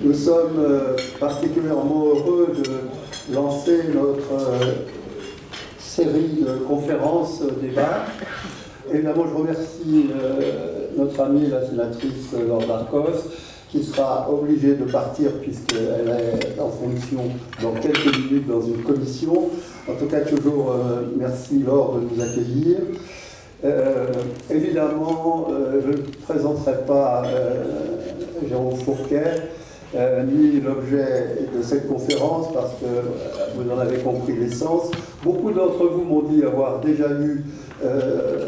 Nous sommes particulièrement heureux de lancer notre série de conférences débats. Évidemment, je remercie notre amie, la sénatrice Laure Darcos, qui sera obligée de partir puisqu'elle est en fonction dans quelques minutes dans une commission. En tout cas, toujours merci Laure de nous accueillir. Évidemment, je ne présenterai pas Jérôme Fourquet, ni l'objet de cette conférence, parce que vous en avez compris l'essence. Beaucoup d'entre vous m'ont dit avoir déjà lu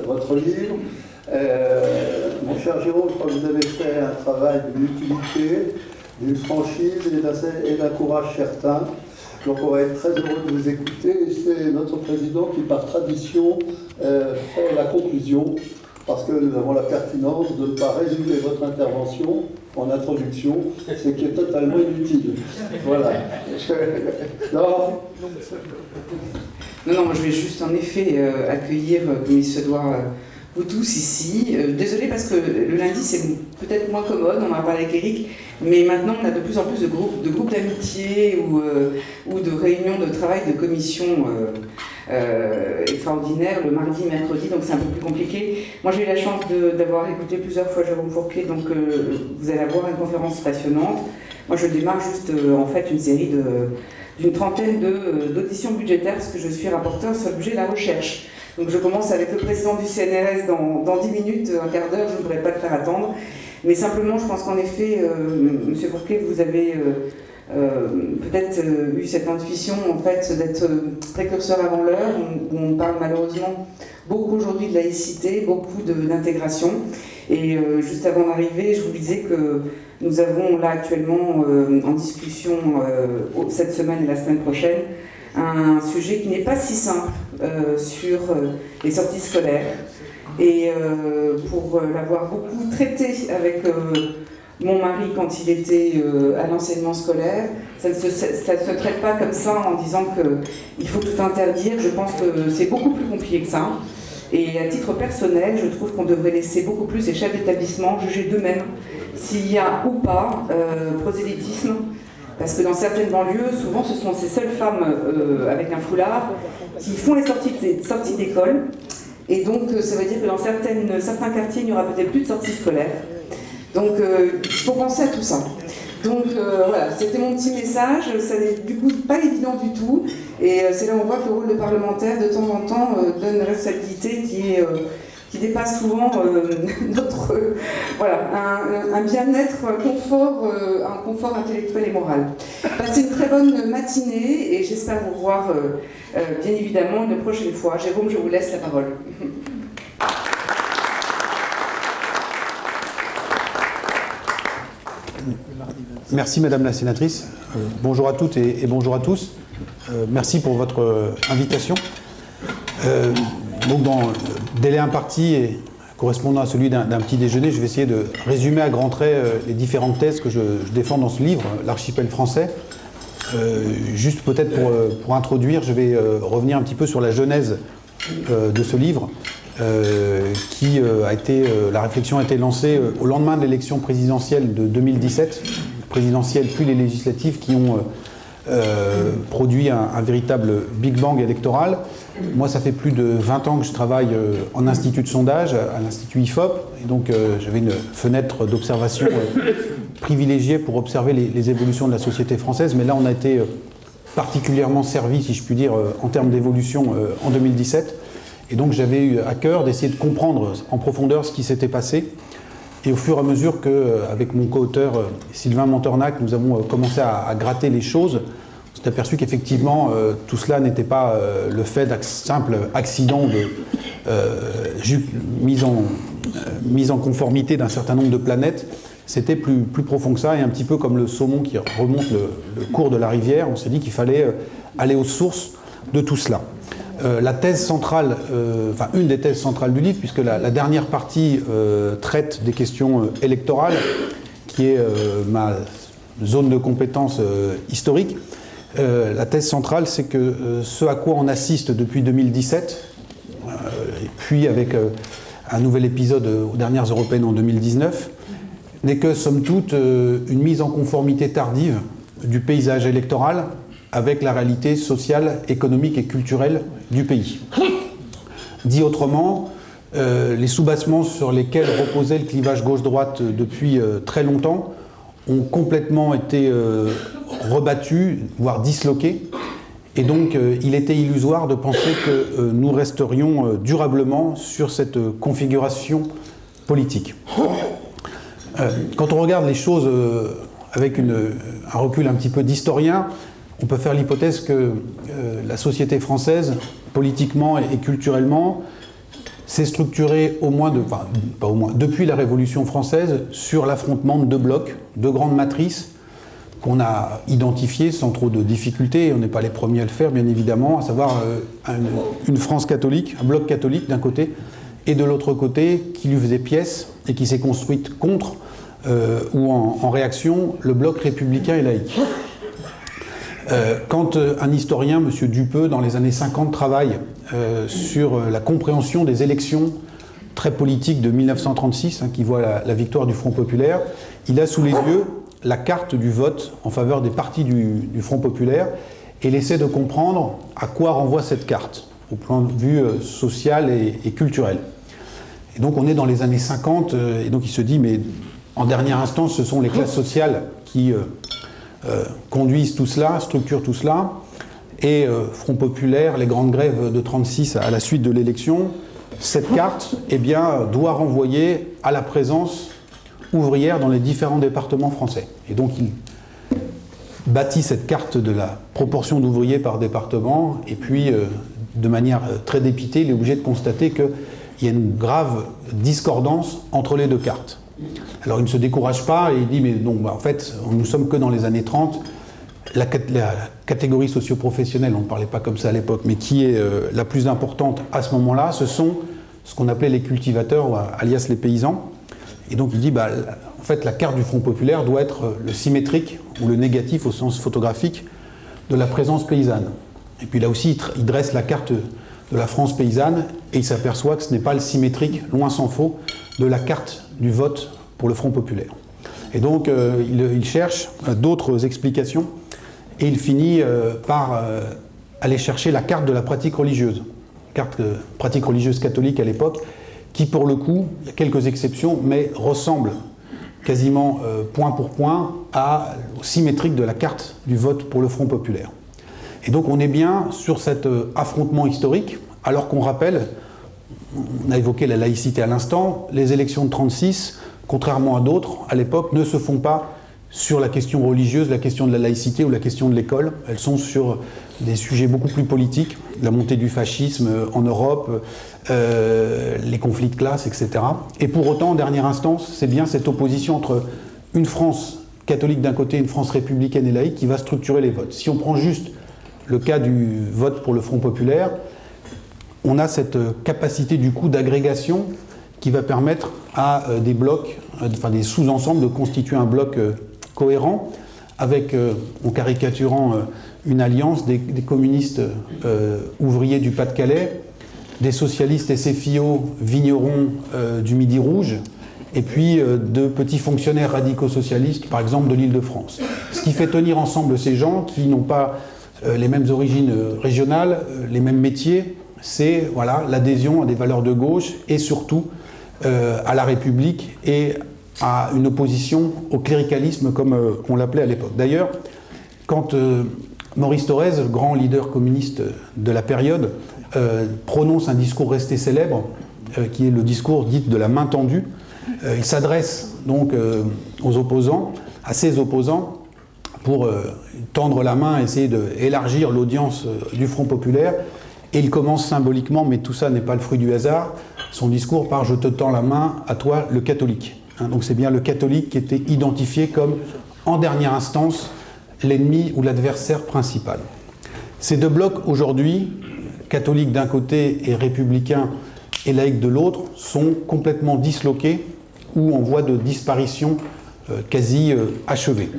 votre livre. Mon cher Jérôme, je crois que vous avez fait un travail d'une utilité, d'une franchise et d'un courage certain. Donc on va être très heureux de vous écouter. Et c'est notre président qui, par tradition, fait la conclusion, parce que nous avons la pertinence de ne pas résumer votre intervention en introduction, ce qui est totalement inutile. Voilà. Non, moi je vais juste en effet accueillir, comme il se doit, vous tous ici. Désolée parce que le lundi c'est peut-être moins commode, on en a parlé avec Eric, mais maintenant on a de plus en plus de groupes d'amitié ou de réunions de travail de commission extraordinaires le mardi, mercredi, donc c'est un peu plus compliqué. Moi j'ai eu la chance d'avoir écouté plusieurs fois Jérôme Fourquet, donc vous allez avoir une conférence passionnante. Moi je démarre juste en fait une série d'une trentaine d'auditions budgétaires, parce que je suis rapporteur sur le budget de la recherche. Donc je commence avec le président du CNRS dans 10 minutes, un quart d'heure, je ne voudrais pas le faire attendre. Mais simplement, je pense qu'en effet, M. Fourquet, vous avez peut-être eu cette intuition en fait, d'être précurseur avant l'heure, où on parle malheureusement beaucoup aujourd'hui de laïcité, beaucoup d'intégration. Et juste avant d'arriver, je vous disais que nous avons là actuellement en discussion cette semaine et la semaine prochaine un sujet qui n'est pas si simple sur les sorties scolaires. Et pour l'avoir beaucoup traité avec mon mari quand il était à l'enseignement scolaire, ça ne se traite pas comme ça en disant qu'il faut tout interdire. Je pense que c'est beaucoup plus compliqué que ça. Et à titre personnel, je trouve qu'on devrait laisser beaucoup plus les chefs d'établissement juger d'eux-mêmes s'il y a ou pas prosélytisme. Parce que dans certaines banlieues, souvent ce sont ces seules femmes avec un foulard qui font les sorties d'école. Et donc ça veut dire que dans certains quartiers, il n'y aura peut-être plus de sorties scolaires. Donc il faut penser à tout ça. Donc voilà, c'était mon petit message. Ça n'est du coup pas évident du tout. Et c'est là où on voit que le rôle de parlementaire, de temps en temps, donne une responsabilité qui dépasse souvent notre un bien-être, un confort intellectuel et moral. Passez une très bonne matinée et j'espère vous revoir bien évidemment une prochaine fois. Jérôme, je vous laisse la parole. Merci Madame la Sénatrice. Bonjour à toutes et bonjour à tous. Merci pour votre invitation. Donc dans délai imparti et correspondant à celui d'un petit déjeuner, je vais essayer de résumer à grands traits les différentes thèses que je défends dans ce livre, L'archipel français. Juste peut-être pour introduire, je vais revenir un petit peu sur la genèse de ce livre, la réflexion a été lancée au lendemain de l'élection présidentielle de 2017, présidentielle puis les législatives qui ont produit un véritable Big Bang électoral. Moi, ça fait plus de 20 ans que je travaille en institut de sondage, à l'Institut IFOP, et donc j'avais une fenêtre d'observation privilégiée pour observer les évolutions de la société française, mais là on a été particulièrement servi, si je puis dire, en termes d'évolution en 2017, et donc j'avais eu à cœur d'essayer de comprendre en profondeur ce qui s'était passé, et au fur et à mesure qu'avec mon co-auteur Sylvain Montornac, nous avons commencé à gratter les choses, on s'est aperçu qu'effectivement, tout cela n'était pas le fait d'un simple accident de mise en conformité d'un certain nombre de planètes. C'était plus profond que ça, et un petit peu comme le saumon qui remonte le cours de la rivière, on s'est dit qu'il fallait aller aux sources de tout cela. La thèse centrale, une des thèses centrales du livre, puisque la dernière partie traite des questions électorales, qui est ma zone de compétence historique. La thèse centrale, c'est que ce à quoi on assiste depuis 2017, et puis avec un nouvel épisode aux dernières européennes en 2019, n'est que, somme toute, une mise en conformité tardive du paysage électoral avec la réalité sociale, économique et culturelle du pays. Dit autrement, les soubassements sur lesquels reposait le clivage gauche-droite depuis très longtemps ont complètement été rebattus, voire disloqués. Et donc, il était illusoire de penser que nous resterions durablement sur cette configuration politique. Quand on regarde les choses avec un recul un petit peu d'historien, on peut faire l'hypothèse que la société française, politiquement et culturellement, s'est structurée depuis la Révolution française sur l'affrontement de deux blocs, deux grandes matrices qu'on a identifiées sans trop de difficultés, on n'est pas les premiers à le faire bien évidemment, à savoir une France catholique, un bloc catholique d'un côté, et de l'autre côté qui lui faisait pièce et qui s'est construite contre ou en réaction le bloc républicain et laïque. Quand un historien, M. Dupeux, dans les années 50, travaille sur la compréhension des élections très politiques de 1936, qui voit la victoire du Front populaire, il a sous les yeux la carte du vote en faveur des partis du Front populaire et il essaie de comprendre à quoi renvoie cette carte, au point de vue social et culturel. Et donc on est dans les années 50, et donc il se dit, mais en dernière instance, ce sont les classes sociales qui conduisent tout cela, structurent tout cela, et Front populaire, les grandes grèves de 1936 à la suite de l'élection, cette carte eh bien, doit renvoyer à la présence ouvrière dans les différents départements français. Et donc il bâtit cette carte de la proportion d'ouvriers par département, et puis de manière très dépitée, il est obligé de constater qu'il y a une grave discordance entre les deux cartes. Alors il ne se décourage pas et il dit mais non, en fait nous ne sommes que dans les années 30, la catégorie socio-professionnelle, on ne parlait pas comme ça à l'époque, mais qui est la plus importante à ce moment-là, ce sont ce qu'on appelait les cultivateurs, alias les paysans. Et donc il dit en fait la carte du Front populaire doit être le symétrique ou le négatif au sens photographique de la présence paysanne. Et puis là aussi il dresse la carte de la France paysanne et il s'aperçoit que ce n'est pas le symétrique, loin s'en faut, de la carte du vote pour le Front populaire. Et donc il cherche d'autres explications et il finit par aller chercher la carte de la pratique religieuse, carte pratique religieuse catholique à l'époque, qui pour le coup, il y a quelques exceptions, mais ressemble quasiment point pour point au symétrique de la carte du vote pour le Front populaire. Et donc on est bien sur cet affrontement historique, alors qu'on rappelle, on a évoqué la laïcité à l'instant, les élections de 1936, contrairement à d'autres, à l'époque, ne se font pas sur la question religieuse, la question de la laïcité ou la question de l'école. Elles sont sur des sujets beaucoup plus politiques, la montée du fascisme en Europe, les conflits de classe, etc. Et pour autant, en dernière instance, c'est bien cette opposition entre une France catholique d'un côté et une France républicaine et laïque qui va structurer les votes. Si on prend juste le cas du vote pour le Front populaire, on a cette capacité du coup d'agrégation qui va permettre à des blocs, enfin des sous-ensembles de constituer un bloc cohérent avec, en caricaturant une alliance des communistes ouvriers du Pas-de-Calais, des socialistes SFIO vignerons du Midi Rouge, et puis de petits fonctionnaires radicaux socialistes, par exemple de l'Île-de-France. Ce qui fait tenir ensemble ces gens qui n'ont pas les mêmes origines régionales, les mêmes métiers, c'est voilà, l'adhésion à des valeurs de gauche et surtout à la République et à une opposition au cléricalisme comme on l'appelait à l'époque. D'ailleurs, quand Maurice Thorez, le grand leader communiste de la période, prononce un discours resté célèbre, qui est le discours dit de la main tendue, il s'adresse donc aux opposants, à ses opposants, pour tendre la main, essayer d'élargir l'audience du Front populaire. Et il commence symboliquement, mais tout ça n'est pas le fruit du hasard, son discours par « Je te tends la main à toi, le catholique ». Donc c'est bien le catholique qui était identifié comme, en dernière instance, l'ennemi ou l'adversaire principal. Ces deux blocs, aujourd'hui, catholiques d'un côté et républicains et laïcs de l'autre, sont complètement disloqués ou en voie de disparition quasi achevée.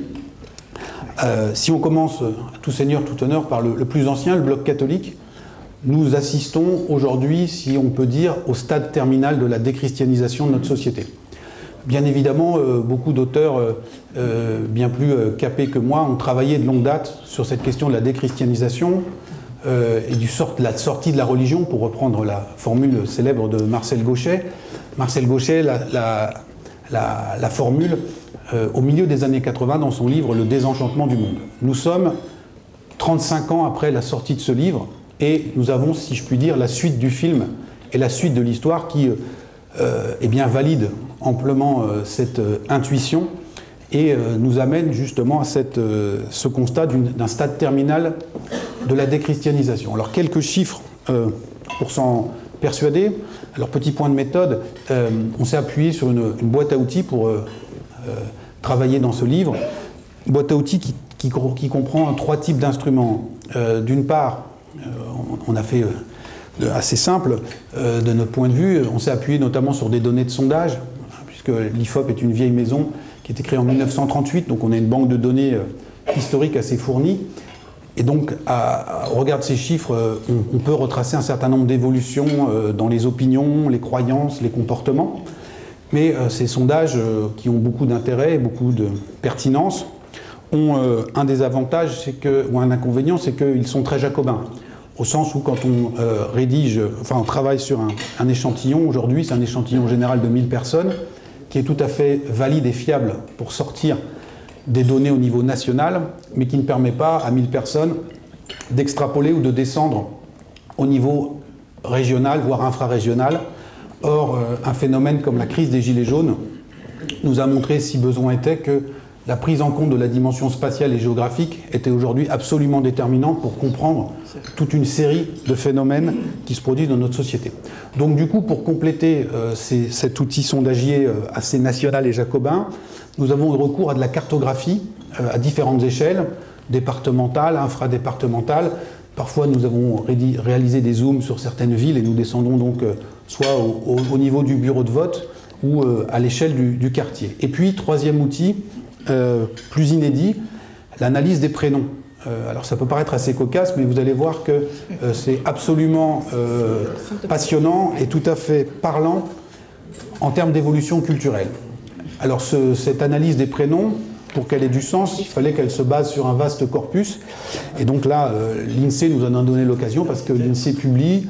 Si on commence, tout seigneur, tout honneur, par le plus ancien, le bloc catholique, nous assistons aujourd'hui, si on peut dire, au stade terminal de la déchristianisation de notre société. Bien évidemment, beaucoup d'auteurs bien plus capés que moi ont travaillé de longue date sur cette question de la déchristianisation et de la sortie de la religion, pour reprendre la formule célèbre de Marcel Gauchet. Marcel Gauchet la formule au milieu des années 80 dans son livre « Le désenchantement du monde ». Nous sommes 35 ans après la sortie de ce livre et nous avons, si je puis dire, la suite du film et la suite de l'histoire qui eh bien, valide amplement cette intuition et nous amène justement à ce constat d'un stade terminal de la déchristianisation. Alors quelques chiffres pour s'en persuader. Alors petit point de méthode, on s'est appuyé sur une boîte à outils pour travailler dans ce livre. Une boîte à outils qui comprend 3 types d'instruments. D'une part, on a fait assez simple de notre point de vue. On s'est appuyé notamment sur des données de sondage, puisque l'IFOP est une vieille maison qui a été créée en 1938, donc on a une banque de données historique assez fournie. Et donc, au regard de ces chiffres, on peut retracer un certain nombre d'évolutions dans les opinions, les croyances, les comportements. Mais ces sondages, qui ont beaucoup d'intérêt et beaucoup de pertinence, ont un désavantage, ou un inconvénient, c'est qu'ils sont très jacobins. Au sens où quand on travaille sur un échantillon, aujourd'hui c'est un échantillon général de 1000 personnes, qui est tout à fait valide et fiable pour sortir des données au niveau national, mais qui ne permet pas à 1000 personnes d'extrapoler ou de descendre au niveau régional, voire infrarégional. Or, un phénomène comme la crise des Gilets jaunes nous a montré, si besoin était, que la prise en compte de la dimension spatiale et géographique était aujourd'hui absolument déterminante pour comprendre toute une série de phénomènes qui se produisent dans notre société. Donc du coup, pour compléter cet outil sondagier assez national et jacobin, nous avons eu recours à de la cartographie à différentes échelles, départementales, infradépartementales. Parfois, nous avons réalisé des zooms sur certaines villes et nous descendons donc soit au niveau du bureau de vote ou à l'échelle du quartier. Et puis, troisième outil, plus inédit, l'analyse des prénoms. Alors ça peut paraître assez cocasse, mais vous allez voir que c'est absolument passionnant et tout à fait parlant en termes d'évolution culturelle. Alors cette analyse des prénoms, pour qu'elle ait du sens, il fallait qu'elle se base sur un vaste corpus. Et donc là, l'INSEE nous en a donné l'occasion parce que l'INSEE publie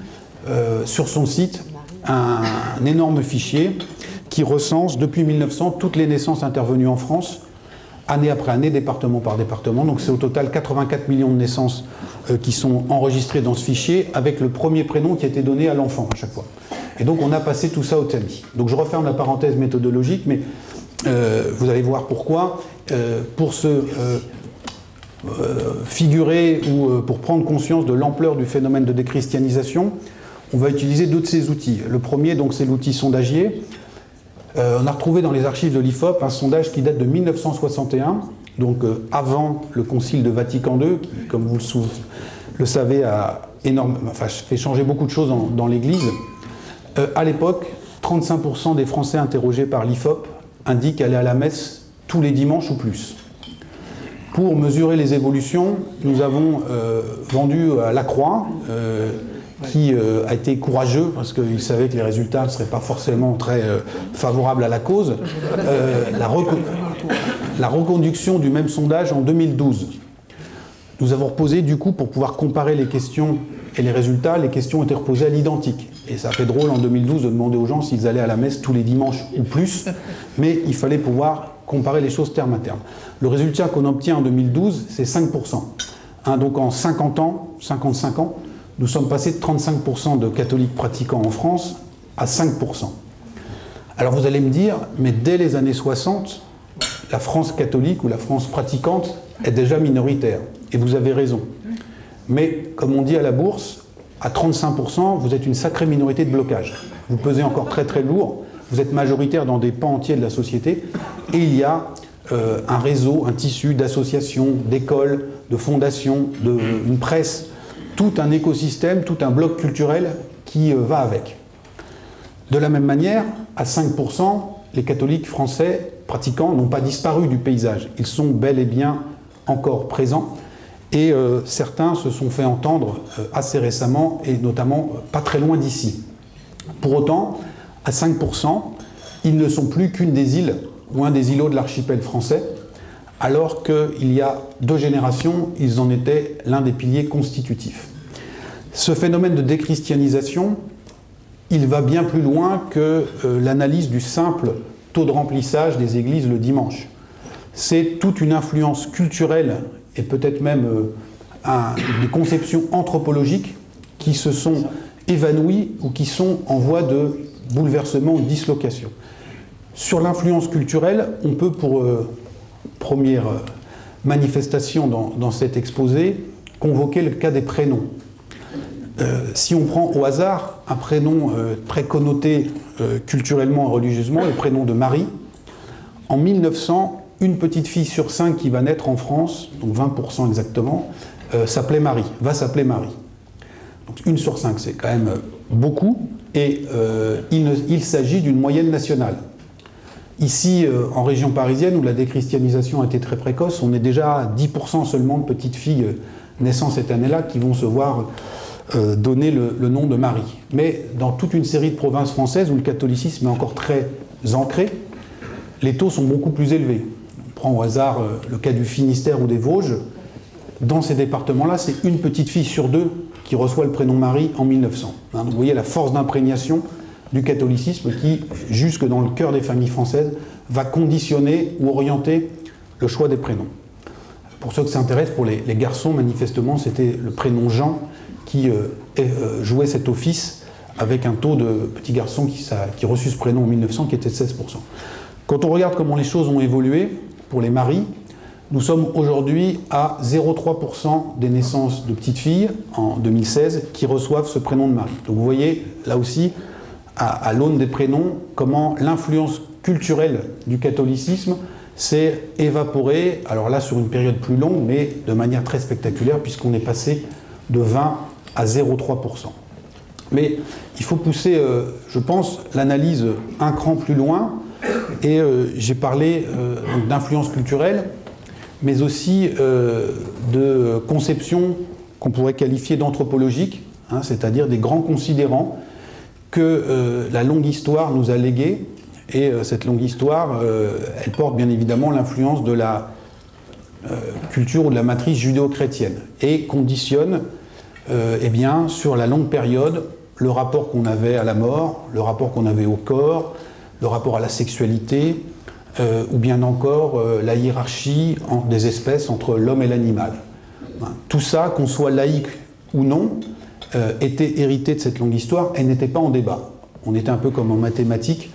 sur son site un énorme fichier qui recense depuis 1900 toutes les naissances intervenues en France, année après année, département par département. Donc c'est au total 84 millions de naissances qui sont enregistrées dans ce fichier, avec le premier prénom qui a été donné à l'enfant à chaque fois. Et donc on a passé tout ça au tamis. Donc je referme la parenthèse méthodologique, mais vous allez voir pourquoi. Pour se figurer ou pour prendre conscience de l'ampleur du phénomène de déchristianisation, on va utiliser 2 de ces outils. Le premier, donc, c'est l'outil sondagier. On a retrouvé dans les archives de l'IFOP un sondage qui date de 1961, donc avant le Concile de Vatican II, qui, comme vous le savez, a fait changer beaucoup de choses dans l'Église. À l'époque, 35% des Français interrogés par l'IFOP indiquent aller à la messe tous les dimanches ou plus. Pour mesurer les évolutions, nous avons vendu à La Croix, qui a été courageux, parce qu'il savait que les résultats ne seraient pas forcément très favorables à la cause, la reconduction du même sondage en 2012. Nous avons reposé, du coup, pour pouvoir comparer les questions et les résultats, les questions étaient reposées à l'identique. Et ça fait drôle en 2012 de demander aux gens s'ils allaient à la messe tous les dimanches ou plus, mais il fallait pouvoir comparer les choses terme à terme. Le résultat qu'on obtient en 2012, c'est 5%. Donc en 55 ans, nous sommes passés de 35% de catholiques pratiquants en France à 5%. Alors vous allez me dire, mais dès les années 60, la France catholique ou la France pratiquante est déjà minoritaire. Et vous avez raison. Mais comme on dit à la bourse, à 35%, vous êtes une sacrée minorité de blocage. Vous pesez encore très très lourd, vous êtes majoritaire dans des pans entiers de la société, et il y a un réseau, un tissu d'associations, d'écoles, de fondations, une presse, tout un écosystème, tout un bloc culturel qui va avec. De la même manière, à 5%, les catholiques français pratiquants n'ont pas disparu du paysage. Ils sont bel et bien encore présents et certains se sont fait entendre assez récemment et notamment pas très loin d'ici. Pour autant, à 5%, ils ne sont plus qu'une des îles ou un des îlots de l'archipel français, alors qu'il y a 2 générations, ils en étaient l'un des piliers constitutifs. Ce phénomène de déchristianisation, il va bien plus loin que l'analyse du simple taux de remplissage des églises le dimanche. C'est toute une influence culturelle et peut-être même des conceptions anthropologiques qui se sont évanouies ou qui sont en voie de bouleversement ou de dislocation. Sur l'influence culturelle, on peut, pour première manifestation dans cet exposé, convoquer le cas des prénoms. Si on prend au hasard un prénom très connoté culturellement et religieusement, le prénom de Marie, en 1900, une petite fille sur 5 qui va naître en France, donc 20% exactement, s'appelait Marie, va s'appeler Marie. Donc 1 sur 5, c'est quand même beaucoup, et il s'agit d'une moyenne nationale. Ici, en région parisienne, où la déchristianisation a été très précoce, on est déjà à 10% seulement de petites filles naissant cette année-là qui vont se voir donner le nom de Marie. Mais dans toute une série de provinces françaises où le catholicisme est encore très ancré, les taux sont beaucoup plus élevés. On prend au hasard le cas du Finistère ou des Vosges. Dans ces départements-là, c'est une petite fille sur 2 qui reçoit le prénom Marie en 1900. Donc vous voyez la force d'imprégnation du catholicisme qui, jusque dans le cœur des familles françaises, va conditionner ou orienter le choix des prénoms. Pour ceux que ça intéresse, pour les garçons, manifestement, c'était le prénom Jean qui jouait cet office avec un taux de petits garçons qui reçut ce prénom en 1900 qui était de 16%. Quand on regarde comment les choses ont évolué pour les maris, nous sommes aujourd'hui à 0,3% des naissances de petites filles en 2016 qui reçoivent ce prénom de Marie. Donc vous voyez là aussi, à l'aune des prénoms, comment l'influence culturelle du catholicisme s'est évaporée, alors là sur une période plus longue, mais de manière très spectaculaire, puisqu'on est passé de 20 à 0,3%. Mais il faut pousser, je pense, l'analyse un cran plus loin, et j'ai parlé d'influence culturelle, mais aussi de conceptions qu'on pourrait qualifier d'anthropologiques, hein, c'est-à-dire des grands considérants que la longue histoire nous a légués, et cette longue histoire, elle porte bien évidemment l'influence de la culture ou de la matrice judéo-chrétienne, et conditionne eh bien, sur la longue période le rapport qu'on avait à la mort, le rapport qu'on avait au corps, le rapport à la sexualité, ou bien encore la hiérarchie des espèces entre l'homme et l'animal. Tout ça, qu'on soit laïque ou non, était hérité de cette longue histoire et n'était pas en débat. On était un peu comme en mathématiques,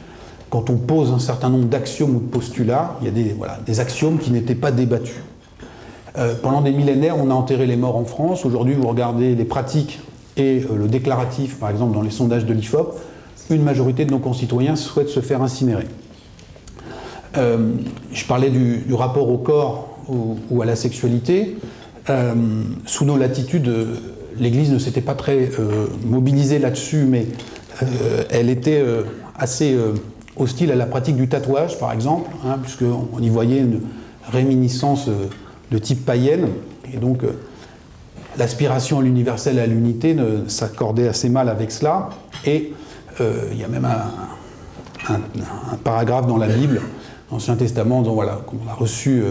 quand on pose un certain nombre d'axiomes ou de postulats, il y a des axiomes qui n'étaient pas débattus. Pendant des millénaires, on a enterré les morts en France. Aujourd'hui, vous regardez les pratiques et le déclaratif, par exemple dans les sondages de l'IFOP, une majorité de nos concitoyens souhaitent se faire incinérer. Je parlais du rapport au corps ou à la sexualité. Sous nos latitudes, l'Église ne s'était pas très mobilisée là-dessus, mais elle était assez hostile à la pratique du tatouage, par exemple, hein, puisqu'on y voyait une réminiscence de type païenne, et donc l'aspiration à l'universel et à l'unité s'accordait assez mal avec cela, et il y a même un paragraphe dans la Bible, l'Ancien Testament, dont voilà, qu'on a reçu,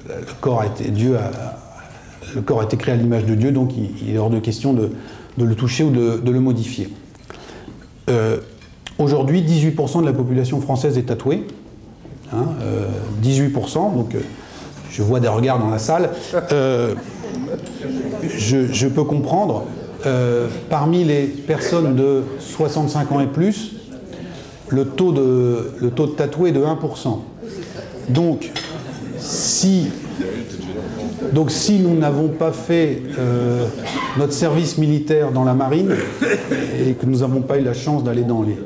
le corps a été créé à l'image de Dieu, donc il est hors de question de le toucher ou de le modifier. Aujourd'hui, 18% de la population française est tatouée, hein, 18%, donc je vois des regards dans la salle. Je peux comprendre. Parmi les personnes de 65 ans et plus, le taux de tatoués est de 1%. Donc, si nous n'avons pas fait notre service militaire dans la marine et que nous n'avons pas eu la chance d'aller dans les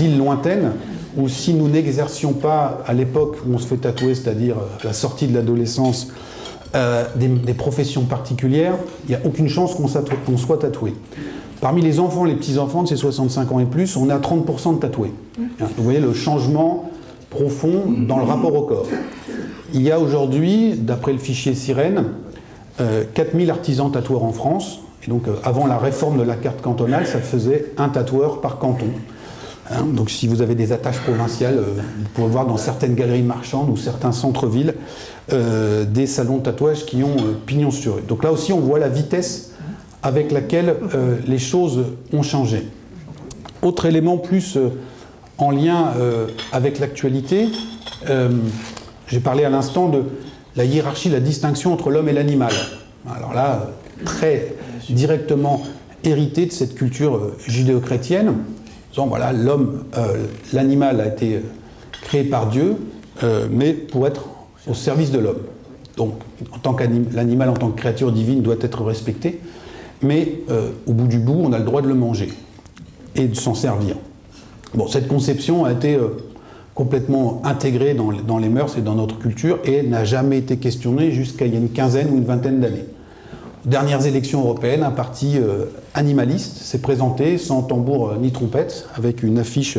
îles lointaines, ou si nous n'exercions pas à l'époque où on se fait tatouer, c'est-à-dire à la sortie de l'adolescence, des professions particulières, il n'y a aucune chance qu'on soit tatoué. Parmi les enfants, les petits-enfants de ces 65 ans et plus, on est à 30% de tatoués. Vous voyez le changement profond dans le rapport au corps. Il y a aujourd'hui, d'après le fichier Sirène, 4000 artisans tatoueurs en France. Et donc, avant la réforme de la carte cantonale, ça faisait un tatoueur par canton. Hein, donc si vous avez des attaches provinciales, vous pouvez voir dans certaines galeries marchandes ou certains centres-villes des salons de tatouage qui ont pignon sur rue. Donc là aussi, on voit la vitesse avec laquelle les choses ont changé. Autre élément plus en lien avec l'actualité, j'ai parlé à l'instant de la hiérarchie, la distinction entre l'homme et l'animal. Alors là, très directement hérité de cette culture judéo-chrétienne, disant voilà, l'homme, l'animal a été créé par Dieu, mais pour être au service de l'homme. Donc, l'animal en tant que créature divine doit être respecté, mais au bout du bout, on a le droit de le manger et de s'en servir. Bon, cette conception a été complètement intégrée dans les mœurs et dans notre culture et n'a jamais été questionnée jusqu'à il y a une quinzaine ou une vingtaine d'années. Aux dernières élections européennes, un parti animaliste s'est présenté sans tambour ni trompette, avec une affiche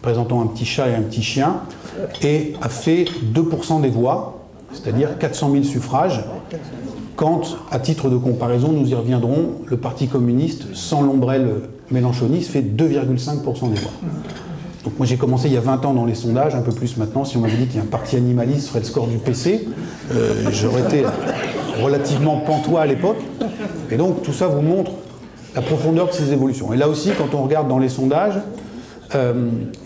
présentant un petit chat et un petit chien, et a fait 2% des voix, c'est-à-dire 400 000 suffrages, quand, à titre de comparaison, nous y reviendrons, le Parti communiste, sans l'ombrelle mélenchoniste, fait 2,5% des voix. Donc moi j'ai commencé il y a 20 ans dans les sondages, un peu plus maintenant. Si on m'avait dit qu'il y a un parti animaliste ferait le score du PC, j'aurais été relativement pantois à l'époque. Et donc tout ça vous montre la profondeur de ces évolutions. Et là aussi, quand on regarde dans les sondages,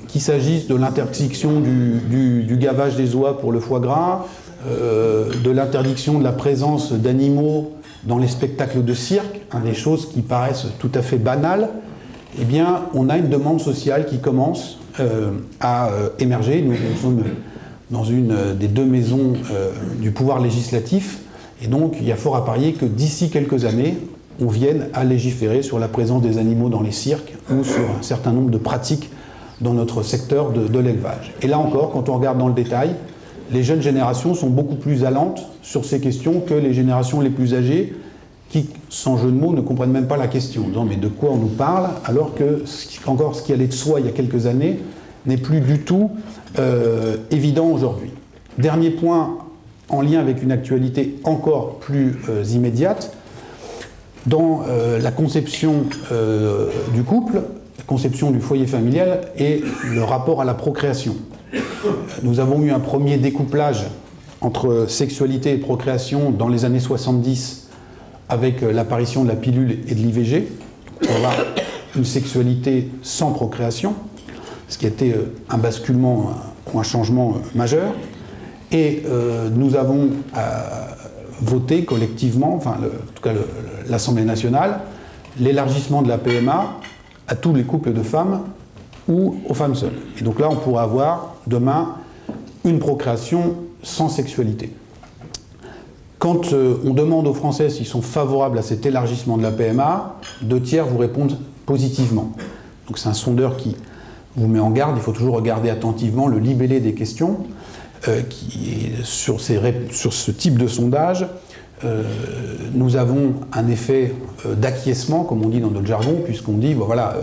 qu'il s'agisse de l'interdiction du gavage des oies pour le foie gras, de l'interdiction de la présence d'animaux dans les spectacles de cirque, des choses qui paraissent tout à fait banales, eh bien, on a une demande sociale qui commence à émerger. Nous sommes dans une des deux maisons du pouvoir législatif, et donc il y a fort à parier que d'ici quelques années, on vienne à légiférer sur la présence des animaux dans les cirques ou sur un certain nombre de pratiques dans notre secteur de l'élevage. Et là encore, quand on regarde dans le détail, les jeunes générations sont beaucoup plus allantes sur ces questions que les générations les plus âgées qui, sans jeu de mots, ne comprennent même pas la question, en disant mais de quoi on nous parle, alors que encore ce qui allait de soi il y a quelques années n'est plus du tout évident aujourd'hui. Dernier point en lien avec une actualité encore plus immédiate, dans la conception du couple, la conception du foyer familial et le rapport à la procréation. Nous avons eu un premier découplage entre sexualité et procréation dans les années 70 avec l'apparition de la pilule et de l'IVG. On va avoir une sexualité sans procréation, ce qui a été un basculement ou un changement majeur. Et nous avons voté collectivement, enfin en tout cas l'Assemblée nationale, l'élargissement de la PMA à tous les couples de femmes ou aux femmes seules. Et donc là, on pourra avoir demain une procréation sans sexualité. Quand on demande aux Français s'ils sont favorables à cet élargissement de la PMA, 2/3 vous répondent positivement. Donc c'est un sondeur qui vous met en garde, il faut toujours regarder attentivement le libellé des questions. Sur ce type de sondage, nous avons un effet d'acquiescement, comme on dit dans notre jargon, puisqu'on dit, bon, voilà,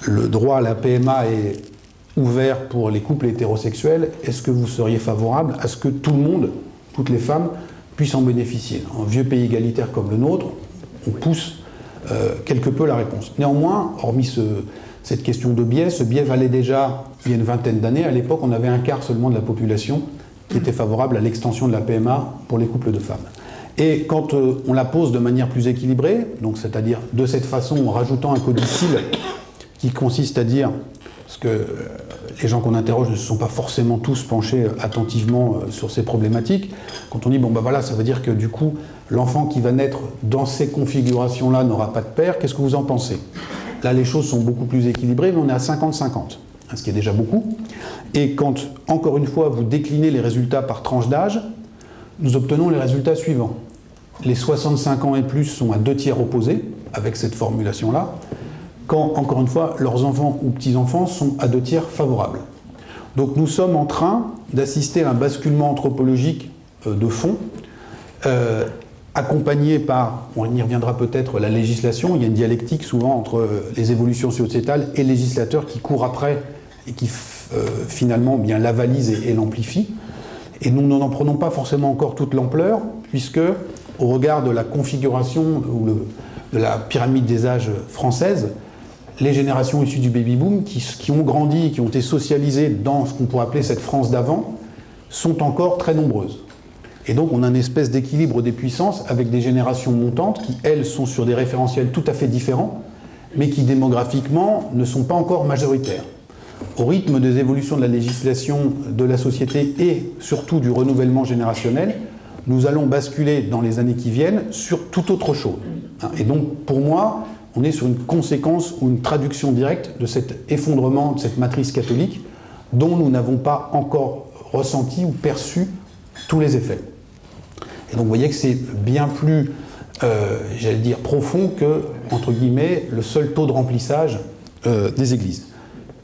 le droit à la PMA est ouvert pour les couples hétérosexuels. Est-ce que vous seriez favorable à ce que tout le monde, toutes les femmes, puissent en bénéficier? Dans un vieux pays égalitaire comme le nôtre, on pousse quelque peu la réponse. Néanmoins, hormis cette question de biais, ce biais valait déjà il y a une vingtaine d'années. À l'époque, on avait un quart seulement de la population qui était favorable à l'extension de la PMA pour les couples de femmes. Et quand on la pose de manière plus équilibrée, donc c'est-à-dire de cette façon en rajoutant un codicile qui consiste à dire, parce que les gens qu'on interroge ne se sont pas forcément tous penchés attentivement sur ces problématiques, quand on dit, bon ben voilà, ça veut dire que du coup, l'enfant qui va naître dans ces configurations-là n'aura pas de père, qu'est-ce que vous en pensez? Là, les choses sont beaucoup plus équilibrées, mais on est à 50-50, ce qui est déjà beaucoup. Et quand, encore une fois, vous déclinez les résultats par tranche d'âge, nous obtenons les résultats suivants. Les 65 ans et plus sont à 2/3 opposés, avec cette formulation-là, quand, encore une fois, leurs enfants ou petits-enfants sont à 2/3 favorables. Donc nous sommes en train d'assister à un basculement anthropologique de fond, accompagné par, on y reviendra peut-être, la législation. Il y a une dialectique souvent entre les évolutions sociétales et le législateur qui court après et qui finalement bien l'avalise et l'amplifie. Et nous n'en prenons pas forcément encore toute l'ampleur, puisque au regard de la configuration ou de la pyramide des âges française, les générations issues du baby-boom, qui ont grandi, qui ont été socialisées dans ce qu'on pourrait appeler cette France d'avant, sont encore très nombreuses. Et donc on a une espèce d'équilibre des puissances avec des générations montantes qui, elles, sont sur des référentiels tout à fait différents, mais qui démographiquement ne sont pas encore majoritaires. Au rythme des évolutions de la législation, de la société et surtout du renouvellement générationnel, nous allons basculer dans les années qui viennent sur tout autre chose. Et donc pour moi, on est sur une conséquence ou une traduction directe de cet effondrement, de cette matrice catholique, dont nous n'avons pas encore ressenti ou perçu tous les effets. Et donc vous voyez que c'est bien plus, j'allais dire, profond que, entre guillemets, le seul taux de remplissage des églises.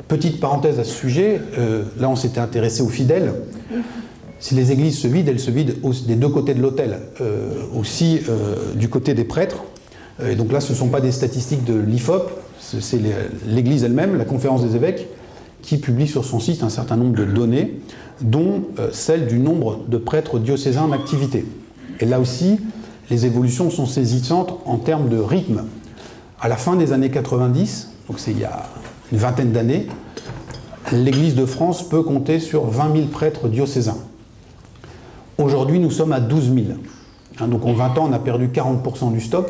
Petite parenthèse à ce sujet, là on s'était intéressé aux fidèles. Si les églises se vident, elles se vident des deux côtés de l'autel, aussi du côté des prêtres. Et donc là, ce ne sont pas des statistiques de l'IFOP, c'est l'Église elle-même, la Conférence des évêques, qui publie sur son site un certain nombre de données, dont celle du nombre de prêtres diocésains en activité. Et là aussi, les évolutions sont saisissantes en termes de rythme. À la fin des années 90, donc c'est il y a une vingtaine d'années, l'Église de France peut compter sur 20 000 prêtres diocésains. Aujourd'hui, nous sommes à 12 000. Donc en 20 ans, on a perdu 40% du stock.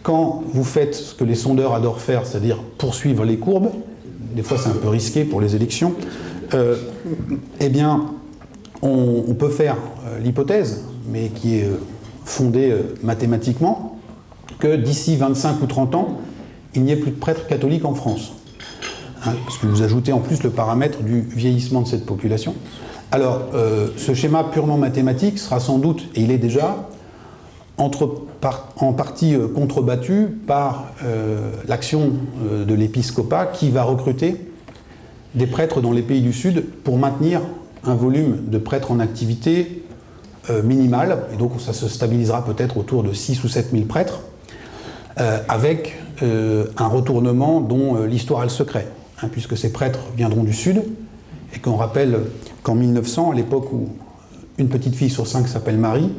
Quand vous faites ce que les sondeurs adorent faire, c'est-à-dire poursuivre les courbes, des fois c'est un peu risqué pour les élections, eh bien, on peut faire l'hypothèse, mais qui est fondée mathématiquement, que d'ici 25 ou 30 ans, il n'y ait plus de prêtres catholiques en France. Parce que vous ajoutez en plus le paramètre du vieillissement de cette population. Alors, ce schéma purement mathématique sera sans doute, et il est déjà, en partie contrebattu par l'action de l'épiscopat qui va recruter des prêtres dans les pays du Sud pour maintenir un volume de prêtres en activité minimal, et donc ça se stabilisera peut-être autour de 6 ou 7 000 prêtres, avec un retournement dont l'histoire a le secret, puisque ces prêtres viendront du Sud, et qu'on rappelle qu'en 1900, à l'époque où une petite fille sur 5 s'appelle Marie,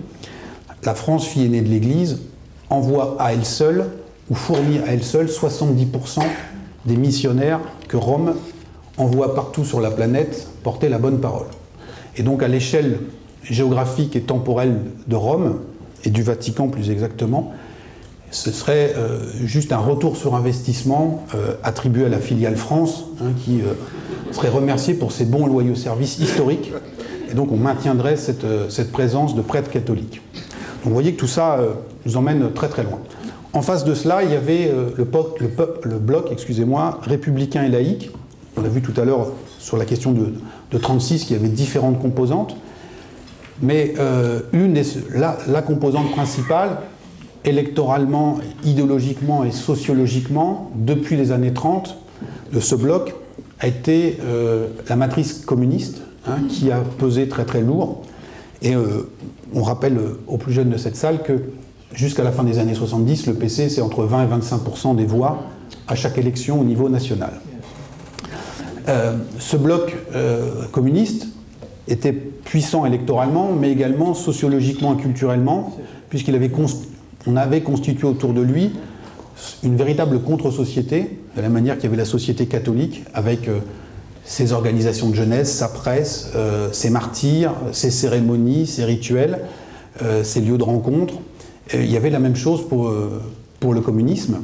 la France, fille aînée de l'Église, envoie à elle seule, ou fournit à elle seule, 70% des missionnaires que Rome envoie partout sur la planète porter la bonne parole. Et donc à l'échelle géographique et temporelle de Rome, et du Vatican plus exactement, ce serait juste un retour sur investissement attribué à la filiale France, qui serait remerciée pour ses bons et loyaux services historiques, et donc on maintiendrait cette présence de prêtres catholiques. Donc vous voyez que tout ça nous emmène très très loin. En face de cela, il y avait le bloc républicain et laïque. On a vu tout à l'heure sur la question de 36 qu'il y avait différentes composantes. Mais la composante principale, électoralement, idéologiquement et sociologiquement, depuis les années 30, de ce bloc, a été la matrice communiste, qui a pesé très très lourd. Et on rappelle aux plus jeunes de cette salle que jusqu'à la fin des années 70, le PC, c'est entre 20 et 25% des voix à chaque élection au niveau national. Ce bloc communiste était puissant électoralement, mais également sociologiquement et culturellement, puisqu'on avait constitué autour de lui une véritable contre-société, de la manière qu'il y avait la société catholique, avec ses organisations de jeunesse, sa presse, ses martyrs, ses cérémonies, ses rituels, ses lieux de rencontre. Il y avait la même chose pour le communisme,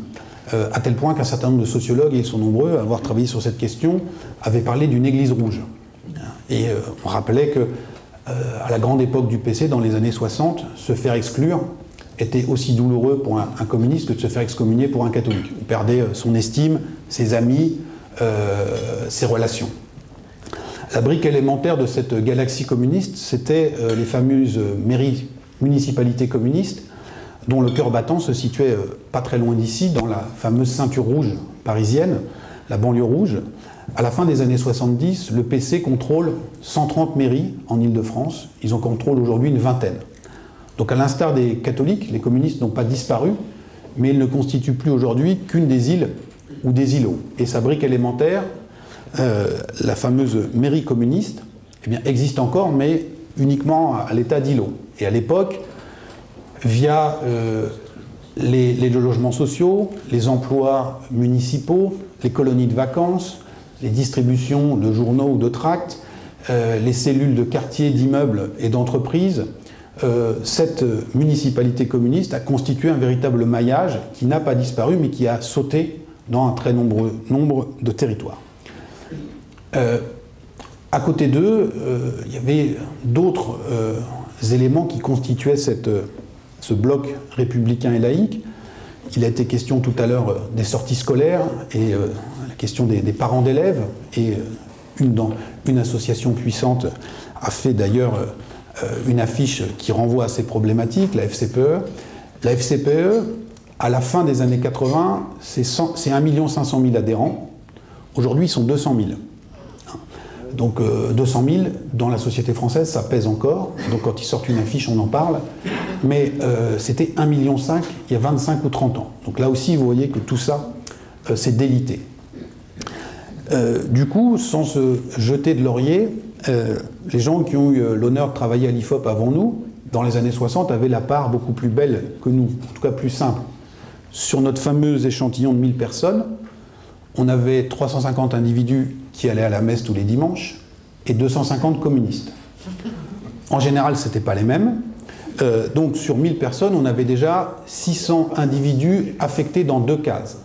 à tel point qu'un certain nombre de sociologues, et ils sont nombreux à avoir travaillé sur cette question, avaient parlé d'une église rouge. Et on rappelait que à la grande époque du PC, dans les années 60, se faire exclure était aussi douloureux pour un communiste que de se faire excommunier pour un catholique. Il perdait son estime, ses amis, ses relations. La brique élémentaire de cette galaxie communiste, c'était les fameuses mairies, municipalités communistes, dont le cœur battant se situait pas très loin d'ici, dans la fameuse ceinture rouge parisienne, la banlieue rouge. À la fin des années 70, le PC contrôle 130 mairies en Île-de-France. Ils en contrôlent aujourd'hui une vingtaine. Donc à l'instar des catholiques, les communistes n'ont pas disparu, mais ils ne constituent plus aujourd'hui qu'une des îles ou des îlots. Et sa brique élémentaire, la fameuse mairie communiste, eh bien, existe encore, mais uniquement à l'état d'îlot. Et à l'époque, via les logements sociaux, les emplois municipaux, les colonies de vacances, les distributions de journaux ou de tracts, les cellules de quartiers, d'immeubles et d'entreprises, cette municipalité communiste a constitué un véritable maillage qui n'a pas disparu mais qui a sauté dans un très nombreux nombre de territoires. À côté d'eux, il y avait d'autres éléments qui constituaient ce bloc républicain et laïque. Il a été question tout à l'heure des sorties scolaires et la question des parents d'élèves. Et une association puissante a fait d'ailleurs une affiche qui renvoie à ces problématiques, la FCPE. La FCPE, à la fin des années 80, c'est 1 500 000 adhérents. Aujourd'hui, ils sont 200 000. Donc 200 000, dans la société française, ça pèse encore. Donc quand ils sortent une affiche, on en parle. Mais c'était 1,5 million il y a 25 ou 30 ans. Donc là aussi, vous voyez que tout ça, c'est délité. Du coup, sans se jeter de laurier, les gens qui ont eu l'honneur de travailler à l'IFOP avant nous, dans les années 60, avaient la part beaucoup plus belle que nous, en tout cas plus simple. Sur notre fameux échantillon de 1000 personnes, on avait 350 individus qui allaient à la messe tous les dimanches et 250 communistes. En général, ce n'était pas les mêmes. Donc sur 1000 personnes, on avait déjà 600 individus affectés dans 2 cases.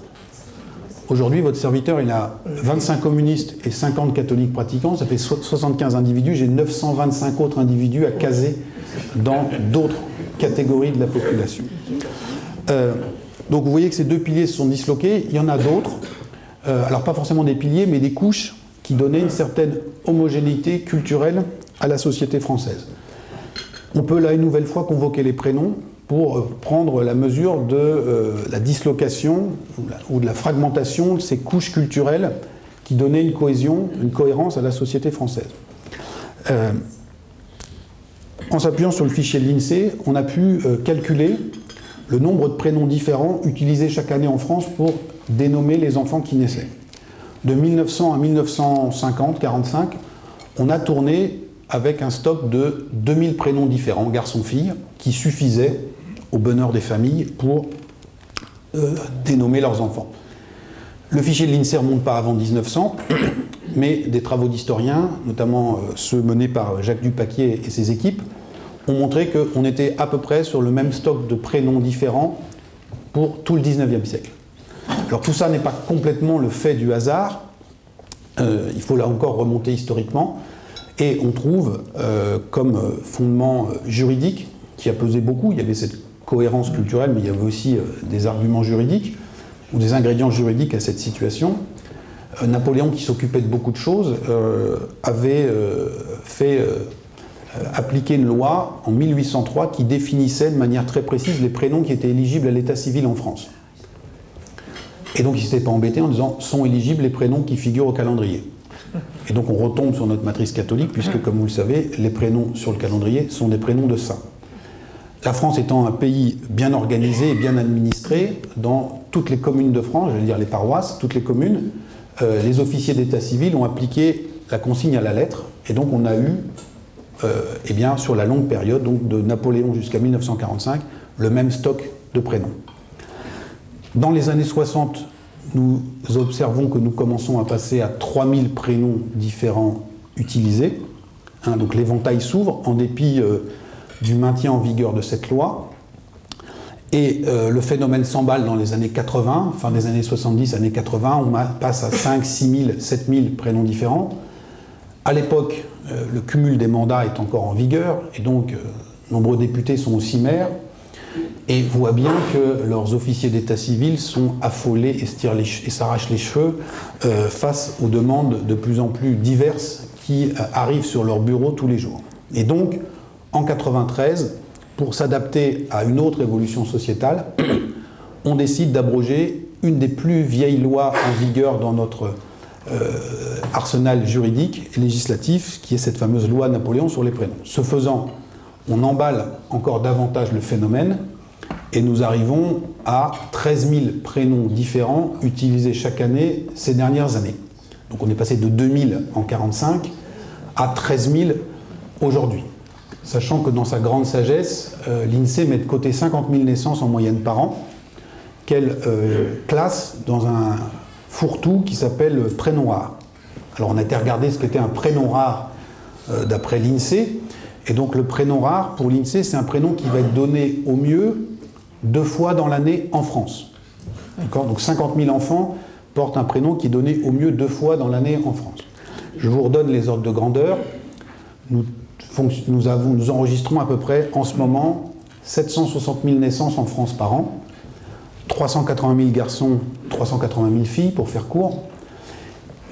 Aujourd'hui, votre serviteur, il a 25 communistes et 50 catholiques pratiquants, ça fait 75 individus, j'ai 925 autres individus à caser dans d'autres catégories de la population. Donc vous voyez que ces 2 piliers se sont disloqués, il y en a d'autres, alors pas forcément des piliers, mais des couches qui donnaient une certaine homogénéité culturelle à la société française. On peut là une nouvelle fois convoquer les prénoms pour prendre la mesure de la dislocation ou de la fragmentation de ces couches culturelles qui donnaient une cohésion, une cohérence à la société française. En s'appuyant sur le fichier de l'INSEE, on a pu calculer le nombre de prénoms différents utilisés chaque année en France pour dénommer les enfants qui naissaient. De 1900 à 1950-45, on a tourné avec un stock de 2000 prénoms différents, garçons-filles, qui suffisaient au bonheur des familles pour dénommer leurs enfants. Le fichier de l'INSEE ne remonte pas avant 1900, mais des travaux d'historiens, notamment ceux menés par Jacques Dupaquier et ses équipes, ont montré qu'on était à peu près sur le même stock de prénoms différents pour tout le 19e siècle. Alors tout ça n'est pas complètement le fait du hasard, il faut là encore remonter historiquement, et on trouve comme fondement juridique, qui a pesé beaucoup, il y avait cette cohérence culturelle, mais il y avait aussi des arguments juridiques, ou des ingrédients juridiques à cette situation. Napoléon, qui s'occupait de beaucoup de choses, avait fait appliquer une loi en 1803 qui définissait de manière très précise les prénoms qui étaient éligibles à l'état civil en France. Et donc il ne s'était pas embêté en disant « sont éligibles les prénoms qui figurent au calendrier ». Et donc on retombe sur notre matrice catholique, puisque comme vous le savez, les prénoms sur le calendrier sont des prénoms de saints. La France étant un pays bien organisé et bien administré, dans toutes les communes de France, je veux dire les paroisses, toutes les communes, les officiers d'état civil ont appliqué la consigne à la lettre, et donc on a eu, eh bien, sur la longue période, donc de Napoléon jusqu'à 1945, le même stock de prénoms. Dans les années 60, nous observons que nous commençons à passer à 3000 prénoms différents utilisés. Donc l'éventail s'ouvre en dépit du maintien en vigueur de cette loi. Et le phénomène s'emballe dans les années 80, fin des années 70, années 80, on passe à 5, 6 000, 7 000 prénoms différents. À l'époque, le cumul des mandats est encore en vigueur, et donc nombreux députés sont aussi maires, et voient bien que leurs officiers d'état civil sont affolés et s'arrachent les cheveux face aux demandes de plus en plus diverses qui arrivent sur leur bureau tous les jours. Et donc, en 93, pour s'adapter à une autre évolution sociétale, on décide d'abroger une des plus vieilles lois en vigueur dans notre arsenal juridique et législatif, qui est cette fameuse loi Napoléon sur les prénoms. Ce faisant, on emballe encore davantage le phénomène et nous arrivons à 13 000 prénoms différents utilisés chaque année ces dernières années. Donc on est passé de 2000 en 1945 à 13 000 aujourd'hui. Sachant que dans sa grande sagesse, l'INSEE met de côté 50 000 naissances en moyenne par an, qu'elle classe dans un fourre-tout qui s'appelle prénom rare. Alors on a été regarder ce qu'était un prénom rare d'après l'INSEE, et donc le prénom rare pour l'INSEE, c'est un prénom qui va être donné au mieux 2 fois dans l'année en France. Donc 50 000 enfants portent un prénom qui est donné au mieux 2 fois dans l'année en France. Je vous redonne les ordres de grandeur. Nous enregistrons à peu près en ce moment 760 000 naissances en France par an, 380 000 garçons, 380 000 filles, pour faire court.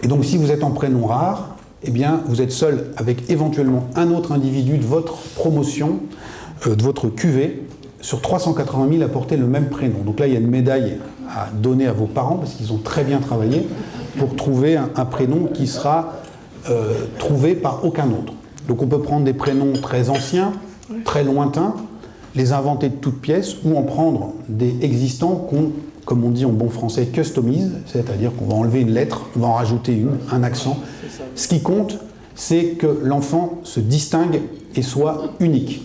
Et donc si vous êtes en prénom rare, eh bien vous êtes seul avec éventuellement un autre individu de votre promotion, de votre cuvée, sur 380 000 à porter le même prénom. Donc là, il y a une médaille à donner à vos parents, parce qu'ils ont très bien travaillé pour trouver un prénom qui sera trouvé par aucun autre. Donc on peut prendre des prénoms très anciens, très lointains, les inventer de toutes pièces, ou en prendre des existants qu'on, comme on dit en bon français, customise, c'est-à-dire qu'on va enlever une lettre, on va en rajouter un accent. Ce qui compte, c'est que l'enfant se distingue et soit unique.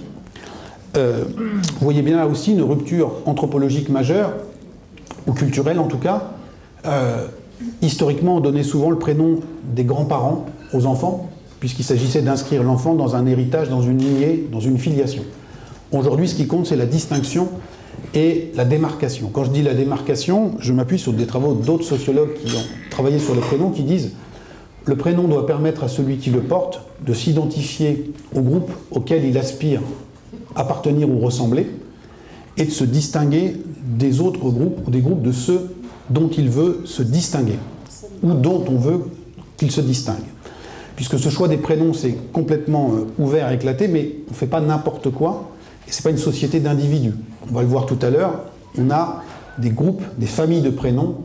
Vous voyez bien là aussi une rupture anthropologique majeure, ou culturelle en tout cas. Historiquement, on donnait souvent le prénom des grands-parents aux enfants, puisqu'il s'agissait d'inscrire l'enfant dans un héritage, dans une lignée, dans une filiation. Aujourd'hui, ce qui compte, c'est la distinction et la démarcation. Quand je dis la démarcation, je m'appuie sur des travaux d'autres sociologues qui ont travaillé sur le prénom, qui disent « Le prénom doit permettre à celui qui le porte de s'identifier au groupe auquel il aspire appartenir ou ressembler, et de se distinguer des autres groupes ou des groupes de ceux dont il veut se distinguer, ou dont on veut qu'il se distingue. » Puisque ce choix des prénoms, c'est complètement ouvert, éclaté, mais on ne fait pas n'importe quoi, et ce n'est pas une société d'individus. On va le voir tout à l'heure, on a des groupes, des familles de prénoms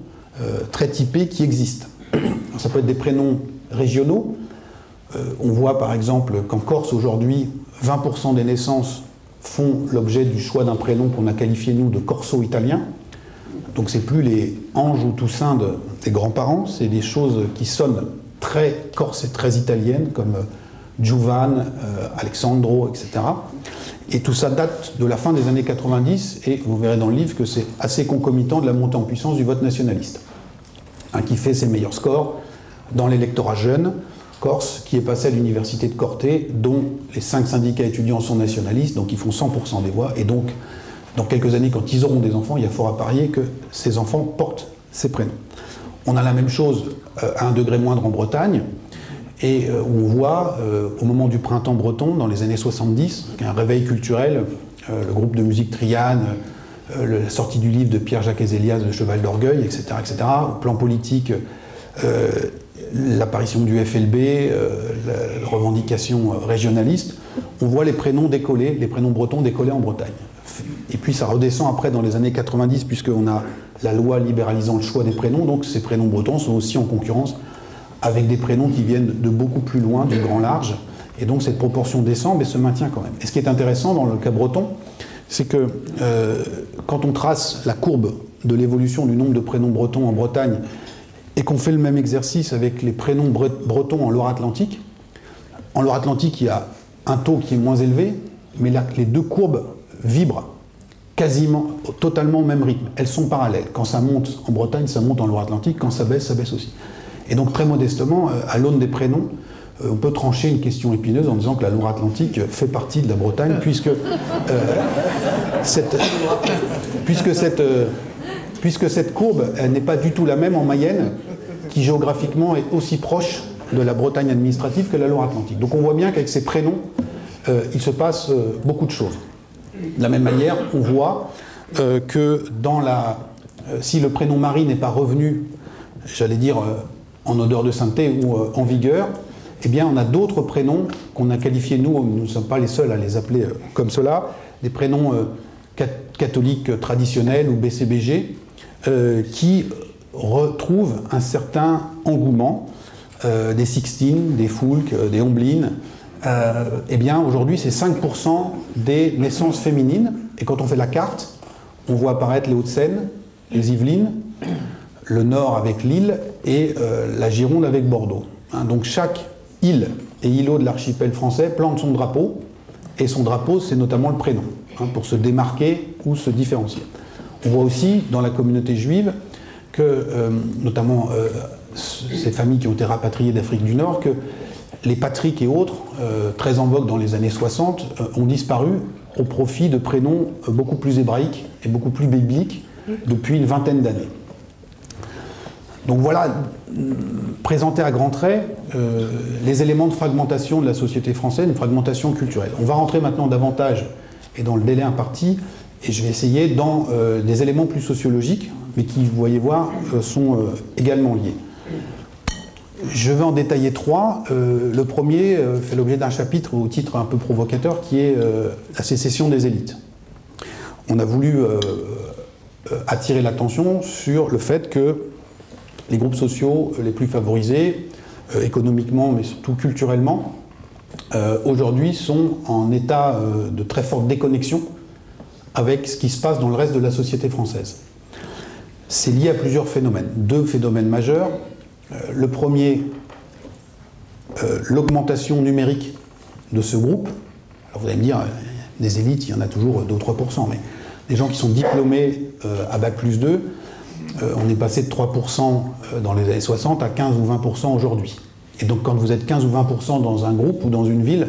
très typés qui existent. Alors, ça peut être des prénoms régionaux. On voit par exemple qu'en Corse aujourd'hui, 20% des naissances font l'objet du choix d'un prénom qu'on a qualifié nous de corso-italien. Donc c'est plus les Anges ou Toussaint des grands-parents, c'est des choses qui sonnent très corse et très italiennes, comme Giovan, Alexandro, etc. Et tout ça date de la fin des années 90, et vous verrez dans le livre que c'est assez concomitant de la montée en puissance du vote nationaliste, qui fait ses meilleurs scores dans l'électorat jeune corse, qui est passé à l'université de Corté, dont les 5 syndicats étudiants sont nationalistes, donc ils font 100% des voix, et donc dans quelques années, quand ils auront des enfants, il y a fort à parier que ces enfants portent ces prénoms. On a la même chose à un degré moindre en Bretagne, et où on voit, au moment du printemps breton, dans les années 70, un réveil culturel, le groupe de musique Triane, la sortie du livre de Pierre-Jacques Ezélias, Le Cheval d'Orgueil, etc., etc. Au plan politique, l'apparition du FLB, la revendication régionaliste, on voit les prénoms décoller, les prénoms bretons décoller en Bretagne. Et puis ça redescend après dans les années 90, puisqu'on a la loi libéralisant le choix des prénoms, donc ces prénoms bretons sont aussi en concurrence avec des prénoms qui viennent de beaucoup plus loin, du grand large, et donc cette proportion descend, mais se maintient quand même. Et ce qui est intéressant dans le cas breton, c'est que quand on trace la courbe de l'évolution du nombre de prénoms bretons en Bretagne, et qu'on fait le même exercice avec les prénoms bretons en Loire-Atlantique, il y a un taux qui est moins élevé, mais là, les deux courbes vibrent quasiment, totalement au même rythme. Elles sont parallèles. Quand ça monte en Bretagne, ça monte en Loire-Atlantique. Quand ça baisse aussi. Et donc, très modestement, à l'aune des prénoms, on peut trancher une question épineuse en disant que la Loire-Atlantique fait partie de la Bretagne, puisque cette courbe, elle n'est pas du tout la même en Mayenne, qui géographiquement est aussi proche de la Bretagne administrative que la Loire-Atlantique. Donc on voit bien qu'avec ces prénoms, il se passe beaucoup de choses. De la même manière, on voit que si le prénom Marie n'est pas revenu, j'allais dire, en odeur de sainteté ou en vigueur, eh bien on a d'autres prénoms qu'on a qualifiés, nous ne sommes pas les seuls à les appeler comme cela, des prénoms catholiques traditionnels ou BCBG, qui retrouvent un certain engouement, des Sixtines, des Foulques, des Omblines. Eh bien aujourd'hui c'est 5% des naissances féminines, et quand on fait la carte, on voit apparaître les Hauts-de-Seine, les Yvelines, le Nord avec l'Île et la Gironde avec Bordeaux. Donc chaque île et îlot de l'archipel français plante son drapeau, et son drapeau c'est notamment le prénom, pour se démarquer ou se différencier. On voit aussi dans la communauté juive que, notamment ces familles qui ont été rapatriées d'Afrique du Nord, que les Patrick et autres, très en vogue dans les années 60, ont disparu au profit de prénoms beaucoup plus hébraïques et beaucoup plus bibliques depuis une vingtaine d'années. Donc voilà, présenté à grands traits, les éléments de fragmentation de la société française, une fragmentation culturelle. On va rentrer maintenant davantage, et dans le délai imparti, et je vais essayer dans des éléments plus sociologiques, mais qui, vous voyez voir, sont également liés. Je vais en détailler trois. Le premier fait l'objet d'un chapitre au titre un peu provocateur qui est la sécession des élites. On a voulu attirer l'attention sur le fait que les groupes sociaux les plus favorisés, économiquement mais surtout culturellement, aujourd'hui sont en état de très forte déconnexion avec ce qui se passe dans le reste de la société française. C'est lié à plusieurs phénomènes, deux phénomènes majeurs. Le premier, l'augmentation numérique de ce groupe. Alors vous allez me dire, des élites, il y en a toujours 2 ou 3%, mais des gens qui sont diplômés à Bac+2, on est passé de 3% dans les années 60 à 15 ou 20% aujourd'hui. Et donc quand vous êtes 15 ou 20% dans un groupe ou dans une ville,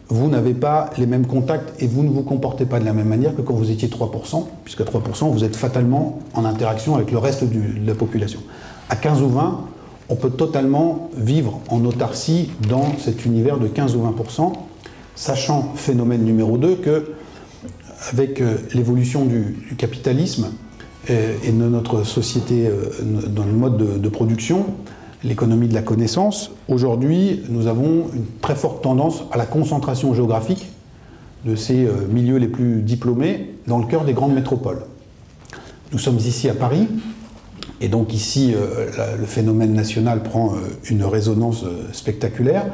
vous n'avez pas les mêmes contacts et vous ne vous comportez pas de la même manière que quand vous étiez 3%, puisque 3%, vous êtes fatalement en interaction avec le reste de la population. À 15 ou 20, on peut totalement vivre en autarcie dans cet univers de 15 ou 20%, sachant, phénomène numéro 2, que avec l'évolution du capitalisme et de notre société dans le mode de production, l'économie de la connaissance, aujourd'hui, nous avons une très forte tendance à la concentration géographique de ces milieux les plus diplômés dans le cœur des grandes métropoles. Nous sommes ici à Paris, et donc ici, le phénomène national prend une résonance spectaculaire.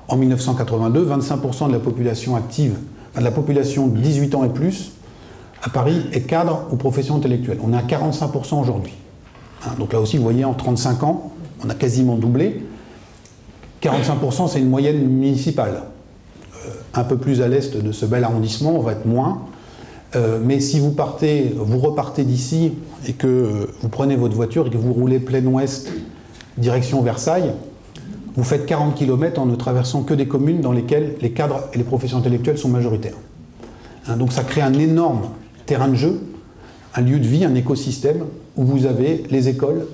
En 1982, 25% de la population active, enfin de la population de 18 ans et plus, à Paris, est cadre ou profession intellectuelle. On est à 45% aujourd'hui. Donc là aussi, vous voyez, en 35 ans, on a quasiment doublé. 45%, c'est une moyenne municipale. Un peu plus à l'est de ce bel arrondissement, on va être moins. Mais si vous repartez d'ici et que vous prenez votre voiture et que vous roulez plein ouest, direction Versailles, vous faites 40 km en ne traversant que des communes dans lesquelles les cadres et les professions intellectuelles sont majoritaires. Donc ça crée un énorme terrain de jeu, un lieu de vie, un écosystème où vous avez les écoles,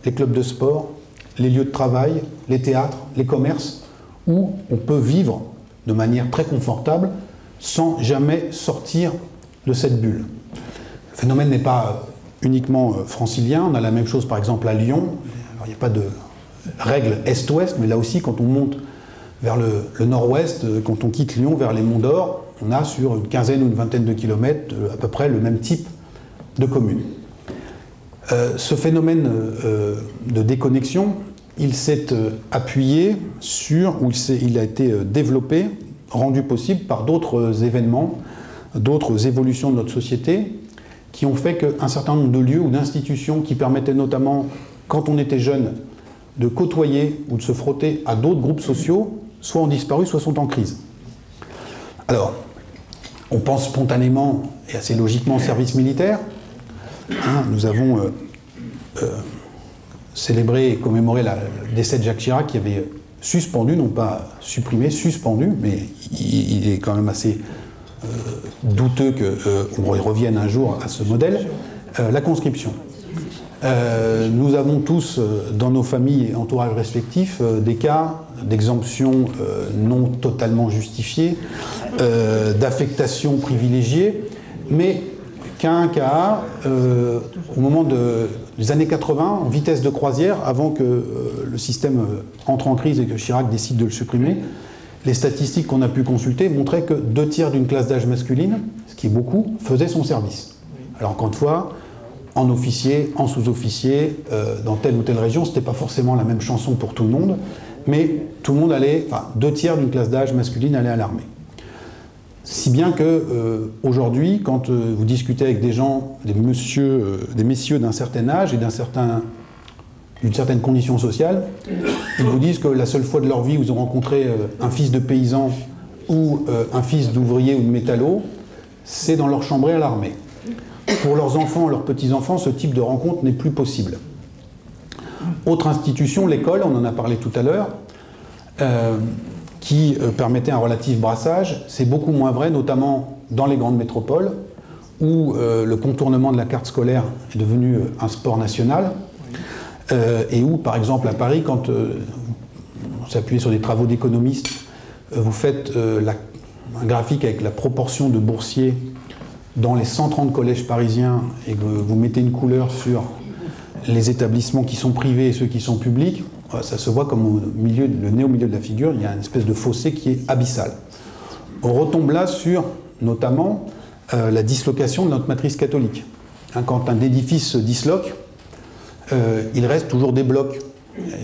les clubs de sport, les lieux de travail, les théâtres, les commerces, où on peut vivre de manière très confortable sans jamais sortir de cette bulle. Le phénomène n'est pas uniquement francilien, on a la même chose par exemple à Lyon. Alors, il n'y a pas de règle est-ouest, mais là aussi quand on monte vers le nord-ouest, quand on quitte Lyon vers les Monts d'Or, on a sur une quinzaine ou une vingtaine de kilomètres à peu près le même type de communes. Ce phénomène de déconnexion, il s'est appuyé sur, ou il a été développé, rendu possible par d'autres événements, d'autres évolutions de notre société, qui ont fait qu'un certain nombre de lieux ou d'institutions qui permettaient notamment, quand on était jeune, de côtoyer ou de se frotter à d'autres groupes sociaux, soit ont disparu, soit sont en crise. Alors, on pense spontanément et assez logiquement au service militaire. Nous avons célébré et commémoré le décès de Jacques Chirac, qui avait suspendu, non pas supprimé, suspendu, mais il est quand même assez douteux qu'on revienne un jour à ce modèle, la conscription. Nous avons tous, dans nos familles et entourages respectifs, des cas d'exemption non totalement justifiés, d'affectation privilégiée, mais qu'un cas, au moment des années 80, en vitesse de croisière, avant que le système entre en crise et que Chirac décide de le supprimer, les statistiques qu'on a pu consulter montraient que 2/3 d'une classe d'âge masculine, ce qui est beaucoup, faisait son service. Alors encore une fois, en officier, en sous-officier, dans telle ou telle région, c'était pas forcément la même chanson pour tout le monde, mais tout le monde allait, enfin 2/3 d'une classe d'âge masculine allait à l'armée. Si bien que aujourd'hui, quand vous discutez avec des gens, des messieurs d'un certain âge et d'une certaine condition sociale, ils vous disent que la seule fois de leur vie où ils ont rencontré un fils de paysan ou un fils d'ouvrier ou de métallo, c'est dans leur chambrée à l'armée. pour leurs enfants, leurs petits-enfants, ce type de rencontre n'est plus possible. Autre institution, l'école, on en a parlé tout à l'heure, qui permettait un relatif brassage. C'est beaucoup moins vrai, notamment dans les grandes métropoles, où le contournement de la carte scolaire est devenu un sport national, et où, par exemple, à Paris, quand on s'appuyait sur des travaux d'économistes, vous faites un graphique avec la proportion de boursiers dans les 130 collèges parisiens et que vous mettez une couleur sur les établissements qui sont privés et ceux qui sont publics, ça se voit comme le nez au milieu de la figure, il y a une espèce de fossé qui est abyssal. On retombe là sur, notamment, la dislocation de notre matrice catholique. Quand un édifice se disloque, il reste toujours des blocs.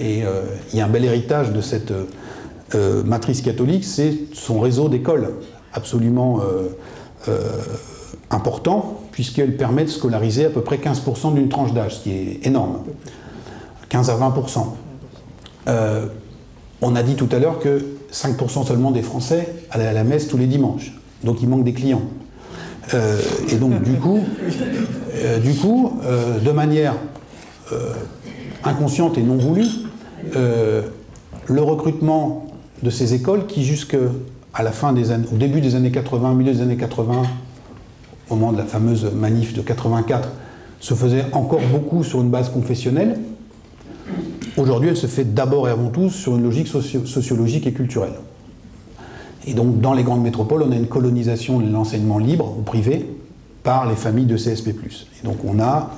Et il y a un bel héritage de cette matrice catholique, c'est son réseau d'écoles, absolument important, puisqu'elle permet de scolariser à peu près 15% d'une tranche d'âge, ce qui est énorme, 15 à 20%. On a dit tout à l'heure que 5% seulement des Français allaient à la messe tous les dimanches, donc il manque des clients. Et donc du coup, de manière inconsciente et non voulue, le recrutement de ces écoles qui jusqu'à la fin des années, au début des années 80, au milieu des années 80, au moment de la fameuse manif de 84, se faisait encore beaucoup sur une base confessionnelle. Aujourd'hui, elle se fait d'abord et avant tout sur une logique sociologique et culturelle. Et donc, dans les grandes métropoles, on a une colonisation de l'enseignement libre ou privé par les familles de CSP+. Et donc, on a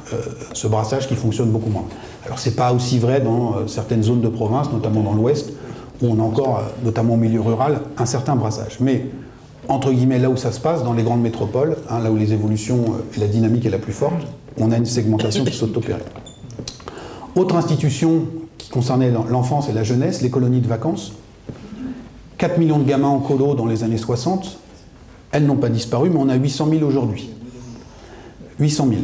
ce brassage qui fonctionne beaucoup moins. Alors, c'est pas aussi vrai dans certaines zones de province, notamment dans l'Ouest, où on a encore, notamment au milieu rural, un certain brassage. Mais, entre guillemets, là où ça se passe, dans les grandes métropoles, là où les évolutions et la dynamique est la plus forte, on a une segmentation qui s'autopère. Autre institution qui concernait l'enfance et la jeunesse, les colonies de vacances. 4 millions de gamins en colo dans les années 60, elles n'ont pas disparu, mais on a 800 000 aujourd'hui. 800 000.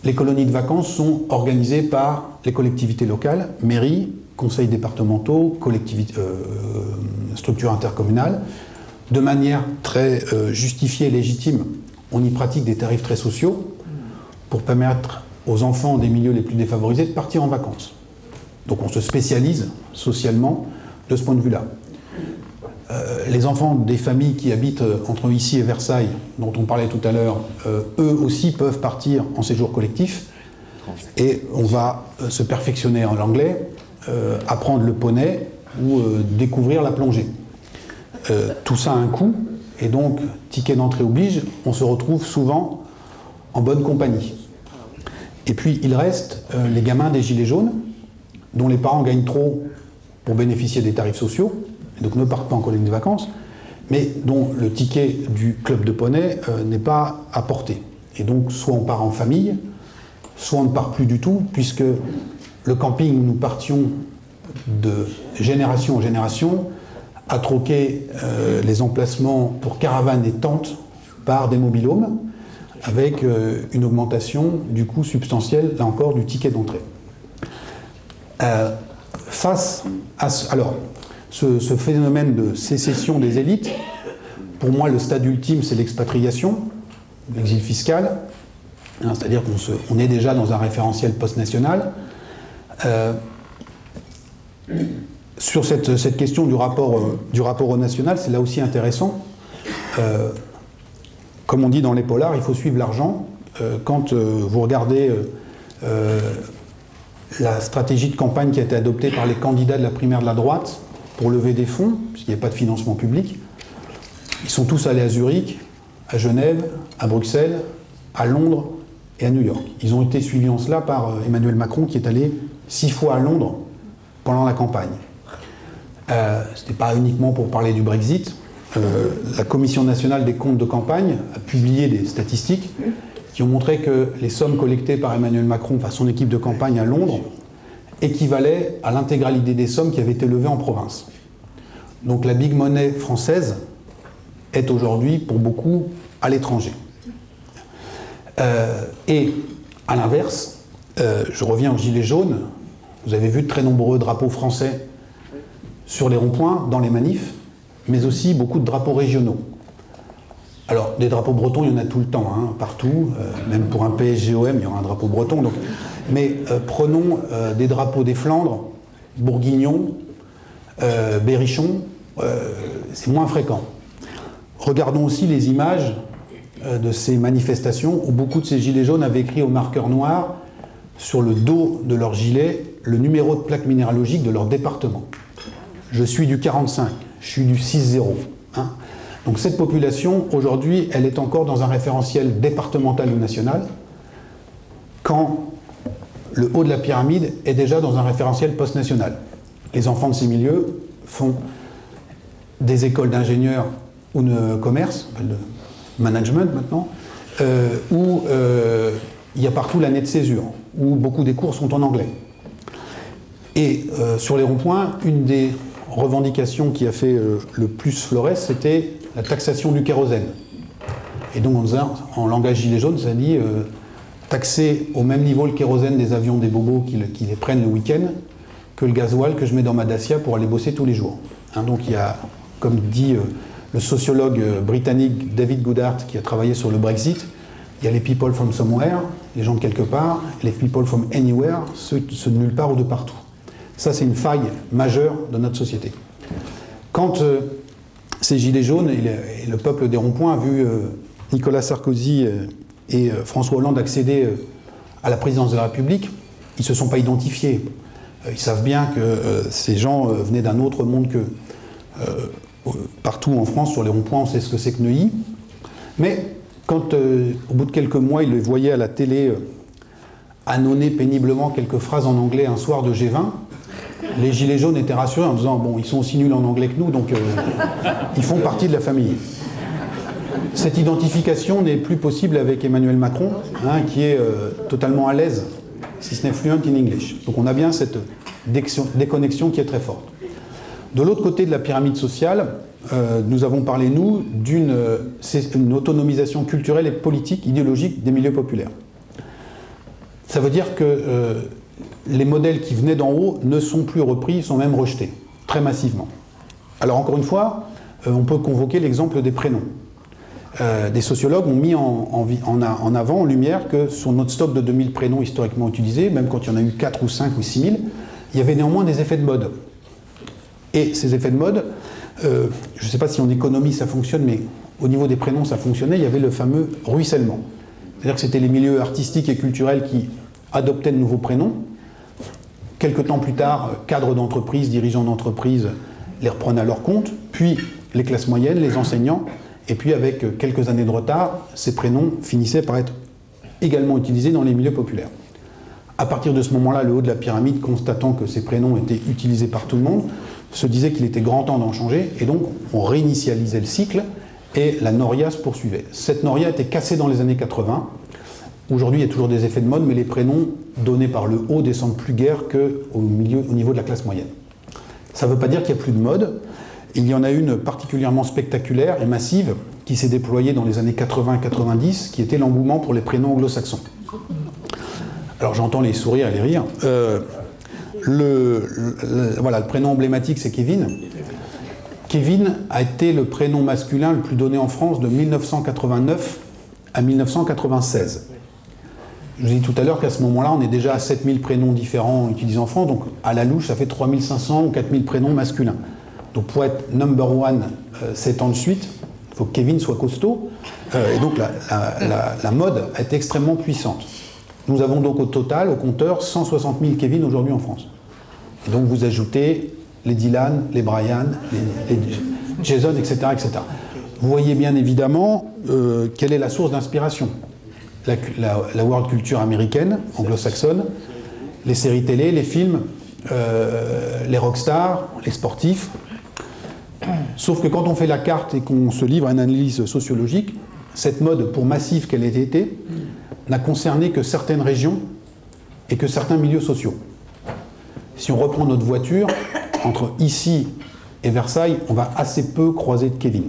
Les colonies de vacances sont organisées par les collectivités locales, mairies, conseils départementaux, structures intercommunales. De manière très justifiée et légitime, on y pratique des tarifs très sociaux pour permettre aux enfants des milieux les plus défavorisés de partir en vacances. Donc on se spécialise socialement de ce point de vue-là. Les enfants des familles qui habitent entre ici et Versailles, dont on parlait tout à l'heure, eux aussi peuvent partir en séjour collectif et on va se perfectionner en anglais, apprendre le poney ou découvrir la plongée. Tout ça a un coût et donc, ticket d'entrée oblige, on se retrouve souvent en bonne compagnie. Et puis, il reste les gamins des gilets jaunes, dont les parents gagnent trop pour bénéficier des tarifs sociaux, et donc ne partent pas en colonie de vacances, mais dont le ticket du club de poney n'est pas apporté. Et donc, soit on part en famille, soit on ne part plus du tout, puisque le camping où nous partions de génération en génération a troqué les emplacements pour caravanes et tentes par des mobil-homes, avec une augmentation du coût substantiel, là encore, du ticket d'entrée. Face à ce phénomène de sécession des élites, pour moi, le stade ultime, c'est l'expatriation, l'exil fiscal, c'est-à-dire qu'on est déjà dans un référentiel post-national. Sur cette question du rapport au national, c'est là aussi intéressant. Comme on dit dans les polars, il faut suivre l'argent. Quand vous regardez la stratégie de campagne qui a été adoptée par les candidats de la primaire de la droite pour lever des fonds, puisqu'il n'y a pas de financement public, ils sont tous allés à Zurich, à Genève, à Bruxelles, à Londres et à New York. Ils ont été suivis en cela par Emmanuel Macron, qui est allé 6 fois à Londres pendant la campagne. Ce n'était pas uniquement pour parler du Brexit. La Commission nationale des comptes de campagne a publié des statistiques qui ont montré que les sommes collectées par Emmanuel Macron, par son équipe de campagne à Londres, équivalaient à l'intégralité des sommes qui avaient été levées en province. Donc la big money française est aujourd'hui, pour beaucoup, à l'étranger. Et à l'inverse, je reviens aux Gilets jaunes, vous avez vu de très nombreux drapeaux français sur les ronds-points, dans les manifs, mais aussi beaucoup de drapeaux régionaux. Alors, des drapeaux bretons, il y en a tout le temps, hein, partout. Même pour un PSGOM, il y aura un drapeau breton. Donc. Mais prenons des drapeaux des Flandres, Bourguignon, Berrichon, c'est moins fréquent. Regardons aussi les images de ces manifestations où beaucoup de ces gilets jaunes avaient écrit au marqueur noir sur le dos de leur gilet le numéro de plaque minéralogique de leur département. Je suis du 45, je suis du 6-0. Hein. Donc cette population, aujourd'hui, elle est encore dans un référentiel départemental ou national, quand le haut de la pyramide est déjà dans un référentiel post-national. Les enfants de ces milieux font des écoles d'ingénieurs ou de commerce, de management maintenant, où il y a partout l'année de césure, où beaucoup des cours sont en anglais. Et sur les ronds-points, une des revendications qui a fait le plus florès, c'était la taxation du kérosène. Et donc en langage gilet jaune, ça dit taxer au même niveau le kérosène des avions des bobos qui les prennent le week-end que le gasoil que je mets dans ma Dacia pour aller bosser tous les jours. Hein, donc il y a, comme dit le sociologue britannique David Goodhart qui a travaillé sur le Brexit, il y a les people from somewhere, les gens de quelque part, et les people from anywhere, ceux de nulle part ou de partout. Ça, c'est une faille majeure de notre société. Quand ces gilets jaunes et le peuple des ronds-points a vu Nicolas Sarkozy et François Hollande accéder à la présidence de la République, ils ne se sont pas identifiés. Ils savent bien que ces gens venaient d'un autre monde que partout en France, sur les ronds-points, on sait ce que c'est que Neuilly. Mais quand, au bout de quelques mois, ils les voyaient à la télé annonner péniblement quelques phrases en anglais un soir de G20, les gilets jaunes étaient rassurés en disant « bon, ils sont aussi nuls en anglais que nous, donc ils font partie de la famille ». Cette identification n'est plus possible avec Emmanuel Macron, hein, qui est totalement à l'aise, si ce n'est fluent in English. Donc on a bien cette déconnexion qui est très forte. De l'autre côté de la pyramide sociale, nous avons parlé, nous, d'une autonomisation culturelle et politique, idéologique des milieux populaires. Ça veut dire que les modèles qui venaient d'en haut ne sont plus repris, sont même rejetés, très massivement. Alors encore une fois, on peut convoquer l'exemple des prénoms. Des sociologues ont mis en avant, en lumière, que sur notre stock de 2000 prénoms historiquement utilisés, même quand il y en a eu 4 ou 5 ou 6000, il y avait néanmoins des effets de mode. Et ces effets de mode, je ne sais pas si en économie ça fonctionne, mais au niveau des prénoms ça fonctionnait, il y avait le fameux ruissellement. C'est-à-dire que c'était les milieux artistiques et culturels qui adoptaient de nouveaux prénoms. Quelque temps plus tard, cadres d'entreprise, dirigeants d'entreprise les reprenaient à leur compte, puis les classes moyennes, les enseignants, et puis avec quelques années de retard, ces prénoms finissaient par être également utilisés dans les milieux populaires. À partir de ce moment-là, le haut de la pyramide, constatant que ces prénoms étaient utilisés par tout le monde, se disait qu'il était grand temps d'en changer, et donc on réinitialisait le cycle, et la noria se poursuivait. Cette noria était cassée dans les années 80. Aujourd'hui, il y a toujours des effets de mode, mais les prénoms donnés par le haut descendent plus guère qu'au niveau de la classe moyenne. Ça ne veut pas dire qu'il n'y a plus de mode. Il y en a une particulièrement spectaculaire et massive qui s'est déployée dans les années 80-90, qui était l'engouement pour les prénoms anglo-saxons. Alors j'entends les sourires et les rires. Voilà, le prénom emblématique, c'est Kevin. Kevin a été le prénom masculin le plus donné en France de 1989 à 1996. Je vous ai dit tout à l'heure qu'à ce moment-là, on est déjà à 7000 prénoms différents utilisés en France, donc à la louche, ça fait 3500 ou 4000 prénoms masculins. Donc pour être number one 7 ans de suite, il faut que Kevin soit costaud, et donc la mode a été extrêmement puissante. Nous avons donc au total, au compteur, 160 000 Kevin aujourd'hui en France. Et donc vous ajoutez les Dylan, les Brian, les Jason, etc., etc. Vous voyez bien évidemment quelle est la source d'inspiration. La world culture américaine, anglo-saxonne, les séries télé, les films, les rockstars, les sportifs. Sauf que quand on fait la carte et qu'on se livre à une analyse sociologique, cette mode, pour massive qu'elle ait été, n'a concerné que certaines régions et que certains milieux sociaux. Si on reprend notre voiture, entre ici et Versailles, on va assez peu croiser de Kevin.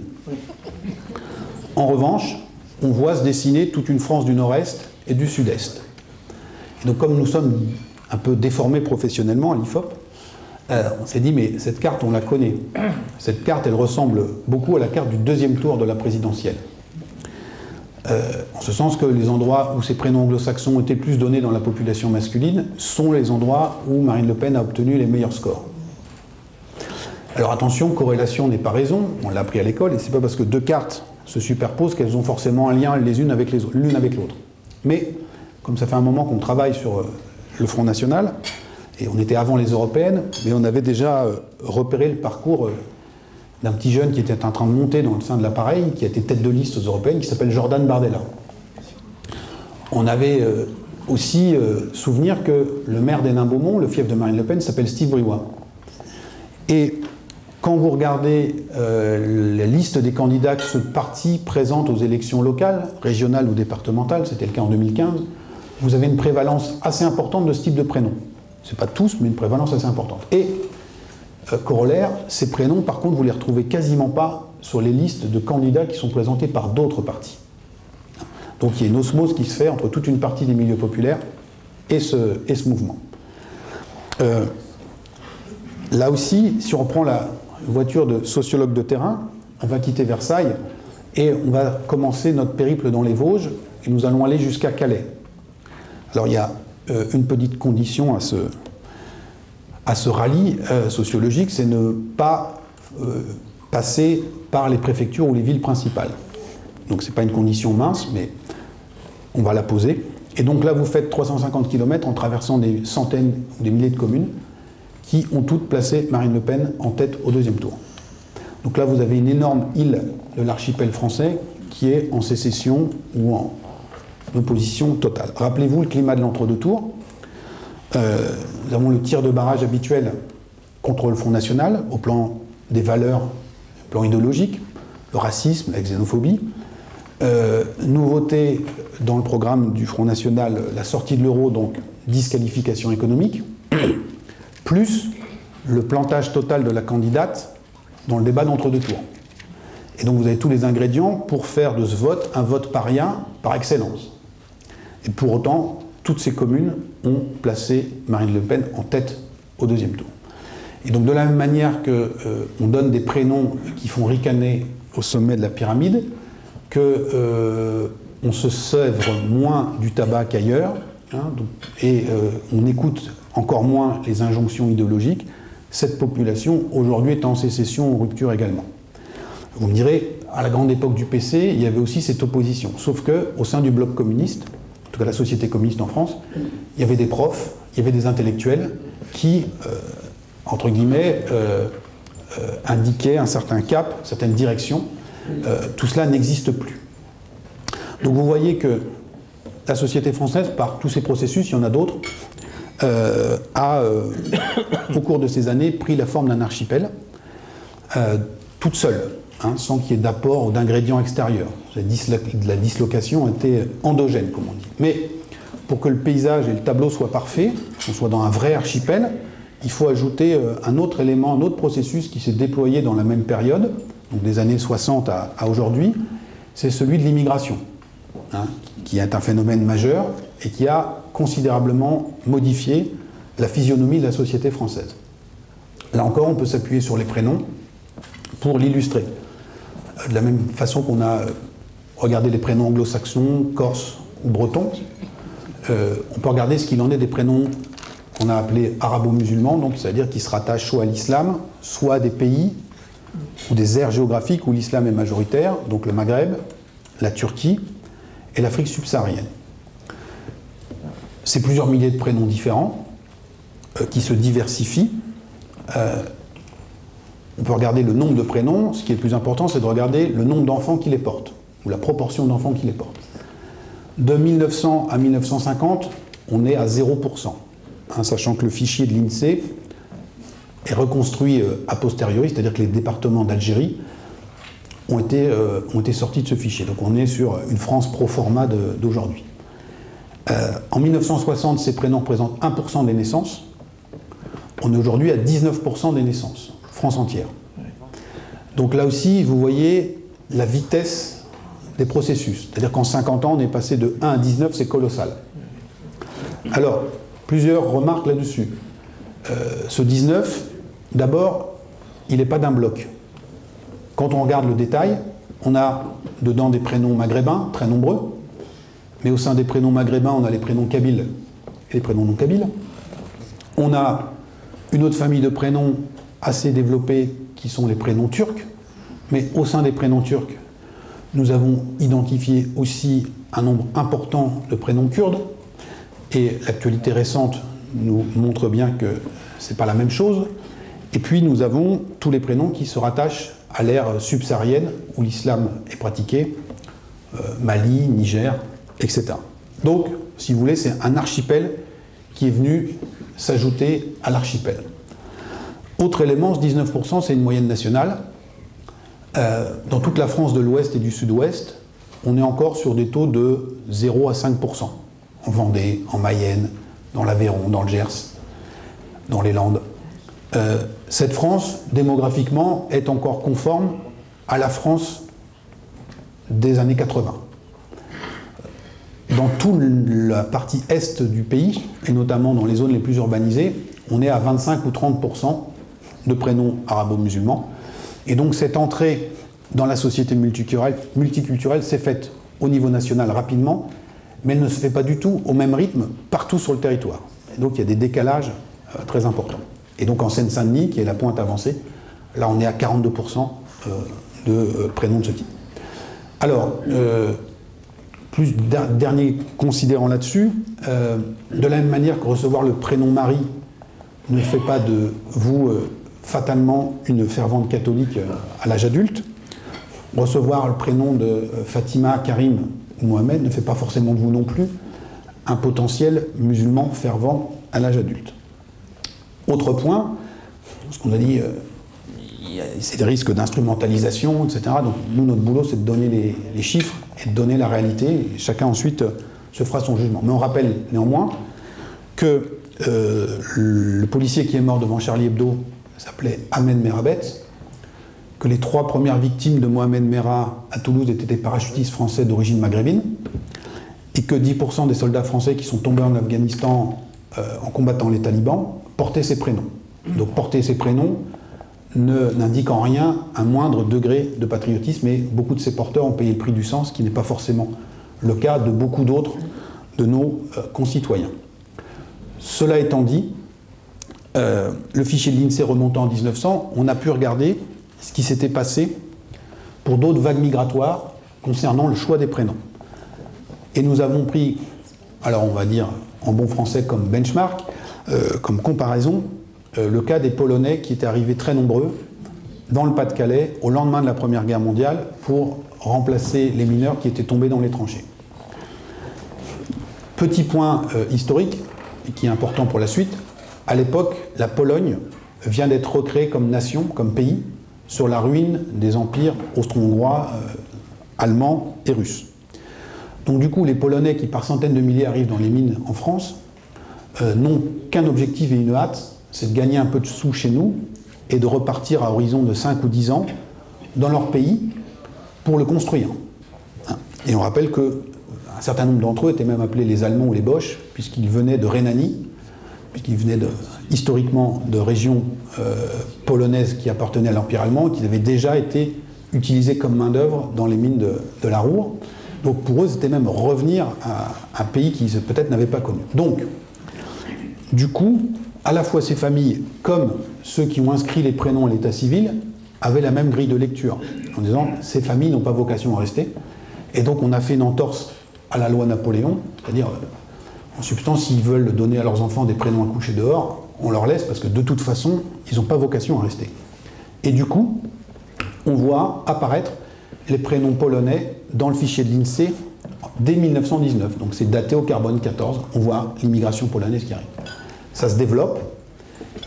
En revanche, on voit se dessiner toute une France du Nord-Est et du Sud-Est. Et donc comme nous sommes un peu déformés professionnellement à l'IFOP, on s'est dit, mais cette carte, on la connaît. Cette carte, elle ressemble beaucoup à la carte du deuxième tour de la présidentielle. En ce sens que les endroits où ces prénoms anglo-saxons étaient plus donnés dans la population masculine sont les endroits où Marine Le Pen a obtenu les meilleurs scores. Alors attention, corrélation n'est pas raison, on l'a appris à l'école, et c'est pas parce que deux cartes se superposent qu'elles ont forcément un lien les unes avec l'une avec l'autre. Mais, comme ça fait un moment qu'on travaille sur le Front National, et on était avant les européennes, mais on avait déjà repéré le parcours d'un petit jeune qui était en train de monter dans le sein de l'appareil, qui a été tête de liste aux européennes, qui s'appelle Jordan Bardella. On avait aussi souvenir que le maire d'Hénin-Beaumont, le fief de Marine Le Pen, s'appelle Steve Briouat. Et quand vous regardez la liste des candidats que ce parti présente aux élections locales, régionales ou départementales, c'était le cas en 2015, vous avez une prévalence assez importante de ce type de prénom. C'est pas tous, mais une prévalence assez importante. Et, corollaire, ces prénoms, par contre, vous les retrouvez quasiment pas sur les listes de candidats qui sont présentés par d'autres partis. Donc il y a une osmose qui se fait entre toute une partie des milieux populaires et ce mouvement. Là aussi, si on prend la voiture de sociologue de terrain, on va quitter Versailles et on va commencer notre périple dans les Vosges et nous allons aller jusqu'à Calais. Alors il y a une petite condition à ce rallye sociologique, c'est ne pas passer par les préfectures ou les villes principales. Donc ce n'est pas une condition mince, mais on va la poser. Et donc là, vous faites 350 km en traversant des centaines ou des milliers de communes qui ont toutes placé Marine Le Pen en tête au deuxième tour. Donc là, vous avez une énorme île de l'archipel français qui est en sécession ou en opposition totale. Rappelez-vous le climat de l'entre-deux tours. Nous avons le tir de barrage habituel contre le Front National, au plan des valeurs, au plan idéologique, le racisme, la xénophobie. Nouveauté dans le programme du Front National, la sortie de l'euro, donc disqualification économique, plus le plantage total de la candidate dans le débat d'entre-deux tours. Et donc vous avez tous les ingrédients pour faire de ce vote un vote paria par excellence. Et pour autant, toutes ces communes ont placé Marine Le Pen en tête au deuxième tour. Et donc de la même manière qu'on donne des prénoms qui font ricaner au sommet de la pyramide, qu'on se sèvre moins du tabac qu'ailleurs, hein, et on écoute encore moins les injonctions idéologiques, cette population aujourd'hui est en sécession ou rupture également. Vous me direz, à la grande époque du PC, il y avait aussi cette opposition, sauf qu'au sein du bloc communiste, en tout cas la société communiste en France, il y avait des profs, il y avait des intellectuels qui, entre guillemets, indiquaient un certain cap, une certaine direction. Tout cela n'existe plus. Donc vous voyez que la société française, par tous ces processus, il y en a d'autres, a, au cours de ces années, pris la forme d'un archipel, toute seule, hein, sans qu'il y ait d'apport ou d'ingrédients extérieurs. La dislocation était endogène, comme on dit. Mais pour que le paysage et le tableau soient parfaits, qu'on soit dans un vrai archipel, il faut ajouter un autre élément, un autre processus qui s'est déployé dans la même période, donc des années 60 à aujourd'hui, c'est celui de l'immigration, hein, qui est un phénomène majeur et qui a considérablement modifié la physionomie de la société française. Là encore, on peut s'appuyer sur les prénoms pour l'illustrer. De la même façon qu'on a regardé les prénoms anglo-saxons, corses ou bretons, on peut regarder ce qu'il en est des prénoms qu'on a appelés arabo-musulmans, donc c'est-à-dire qui se rattachent soit à l'islam, soit à des pays ou des aires géographiques où l'islam est majoritaire, donc le Maghreb, la Turquie et l'Afrique subsaharienne. C'est plusieurs milliers de prénoms différents qui se diversifient. On peut regarder le nombre de prénoms. Ce qui est le plus important, c'est de regarder le nombre d'enfants qui les portent, ou la proportion d'enfants qui les portent. De 1900 à 1950, on est à 0%, hein, sachant que le fichier de l'INSEE est reconstruit a posteriori, c'est-à-dire que les départements d'Algérie ont été sortis de ce fichier. Donc on est sur une France pro forma d'aujourd'hui. En 1960, ces prénoms représentent 1% des naissances. On est aujourd'hui à 19% des naissances, France entière. Donc là aussi, vous voyez la vitesse des processus. C'est-à-dire qu'en 50 ans, on est passé de 1 à 19, c'est colossal. Alors, plusieurs remarques là-dessus. Ce 19, d'abord, il n'est pas d'un bloc. Quand on regarde le détail, On a dedans des prénoms maghrébins, très nombreux, mais au sein des prénoms maghrébins, on a les prénoms kabyles et les prénoms non kabyles. On a une autre famille de prénoms assez développée qui sont les prénoms turcs, mais au sein des prénoms turcs, nous avons identifié aussi un nombre important de prénoms kurdes, et l'actualité récente nous montre bien que ce n'est pas la même chose. Et puis nous avons tous les prénoms qui se rattachent à l'ère subsaharienne où l'islam est pratiqué, Mali, Niger, etc. Donc, si vous voulez, c'est un archipel qui est venu s'ajouter à l'archipel. Autre élément, ce 19%, c'est une moyenne nationale. Dans toute la France de l'Ouest et du Sud-Ouest, on est encore sur des taux de 0 à 5%. En Vendée, en Mayenne, dans l'Aveyron, dans le Gers, dans les Landes. Cette France, démographiquement, est encore conforme à la France des années 80. Dans toute la partie est du pays, et notamment dans les zones les plus urbanisées, on est à 25 ou 30% de prénoms arabo-musulmans. Et donc cette entrée dans la société multiculturelle s'est faite au niveau national rapidement, mais elle ne se fait pas du tout au même rythme partout sur le territoire. Et donc il y a des décalages très importants. Et donc en Seine-Saint-Denis, qui est la pointe avancée, là on est à 42% de prénoms de ce type. Alors, dernier considérant là-dessus, de la même manière que recevoir le prénom Marie ne fait pas de vous fatalement une fervente catholique à l'âge adulte, recevoir le prénom de Fatima, Karim ou Mohamed ne fait pas forcément de vous non plus un potentiel musulman fervent à l'âge adulte. Autre point, ce qu'on a dit, c'est des risques d'instrumentalisation, etc. Donc nous, notre boulot, c'est de donner les chiffres et de donner la réalité. Et chacun ensuite se fera son jugement. Mais on rappelle néanmoins que le policier qui est mort devant Charlie Hebdo s'appelait Ahmed Merabet, que les 3 premières victimes de Mohamed Merah à Toulouse étaient des parachutistes français d'origine maghrébine, et que 10% des soldats français qui sont tombés en Afghanistan en combattant les talibans portaient ces prénoms. Donc porter ces prénoms n'indique en rien un moindre degré de patriotisme, et beaucoup de ces porteurs ont payé le prix du sang, ce qui n'est pas forcément le cas de beaucoup d'autres de nos concitoyens. Cela étant dit, le fichier de l'INSEE remontant en 1900, on a pu regarder ce qui s'était passé pour d'autres vagues migratoires concernant le choix des prénoms. Et nous avons pris, alors on va dire en bon français comme benchmark, comme comparaison, le cas des Polonais qui étaient arrivés très nombreux dans le Pas-de-Calais au lendemain de la Première Guerre mondiale pour remplacer les mineurs qui étaient tombés dans les tranchées. Petit point historique, et qui est important pour la suite, à l'époque, la Pologne vient d'être recréée comme nation, comme pays, sur la ruine des empires austro-hongrois, allemands et russes. Donc du coup, les Polonais qui par centaines de milliers arrivent dans les mines en France n'ont qu'un objectif et une hâte, c'est de gagner un peu de sous chez nous et de repartir à horizon de 5 ou 10 ans dans leur pays pour le construire. Et on rappelle qu'un certain nombre d'entre eux étaient même appelés les Allemands ou les Boches, puisqu'ils venaient de Rhénanie, puisqu'ils venaient historiquement de régions polonaises qui appartenaient à l'Empire allemand, et qu'ils avaient déjà été utilisés comme main-d'œuvre dans les mines de la Ruhr. Donc pour eux, c'était même revenir à un pays qu'ils peut-être n'avaient pas connu. Donc, du coup, à la fois ces familles, comme ceux qui ont inscrit les prénoms à l'état civil, avaient la même grille de lecture, en disant ces familles n'ont pas vocation à rester. Et donc on a fait une entorse à la loi Napoléon, c'est-à-dire, en substance, s'ils veulent donner à leurs enfants des prénoms à coucher dehors, on leur laisse, parce que de toute façon, ils n'ont pas vocation à rester. Et du coup, on voit apparaître les prénoms polonais dans le fichier de l'INSEE dès 1919. Donc c'est daté au carbone 14, on voit l'immigration polonaise qui arrive. Ça se développe,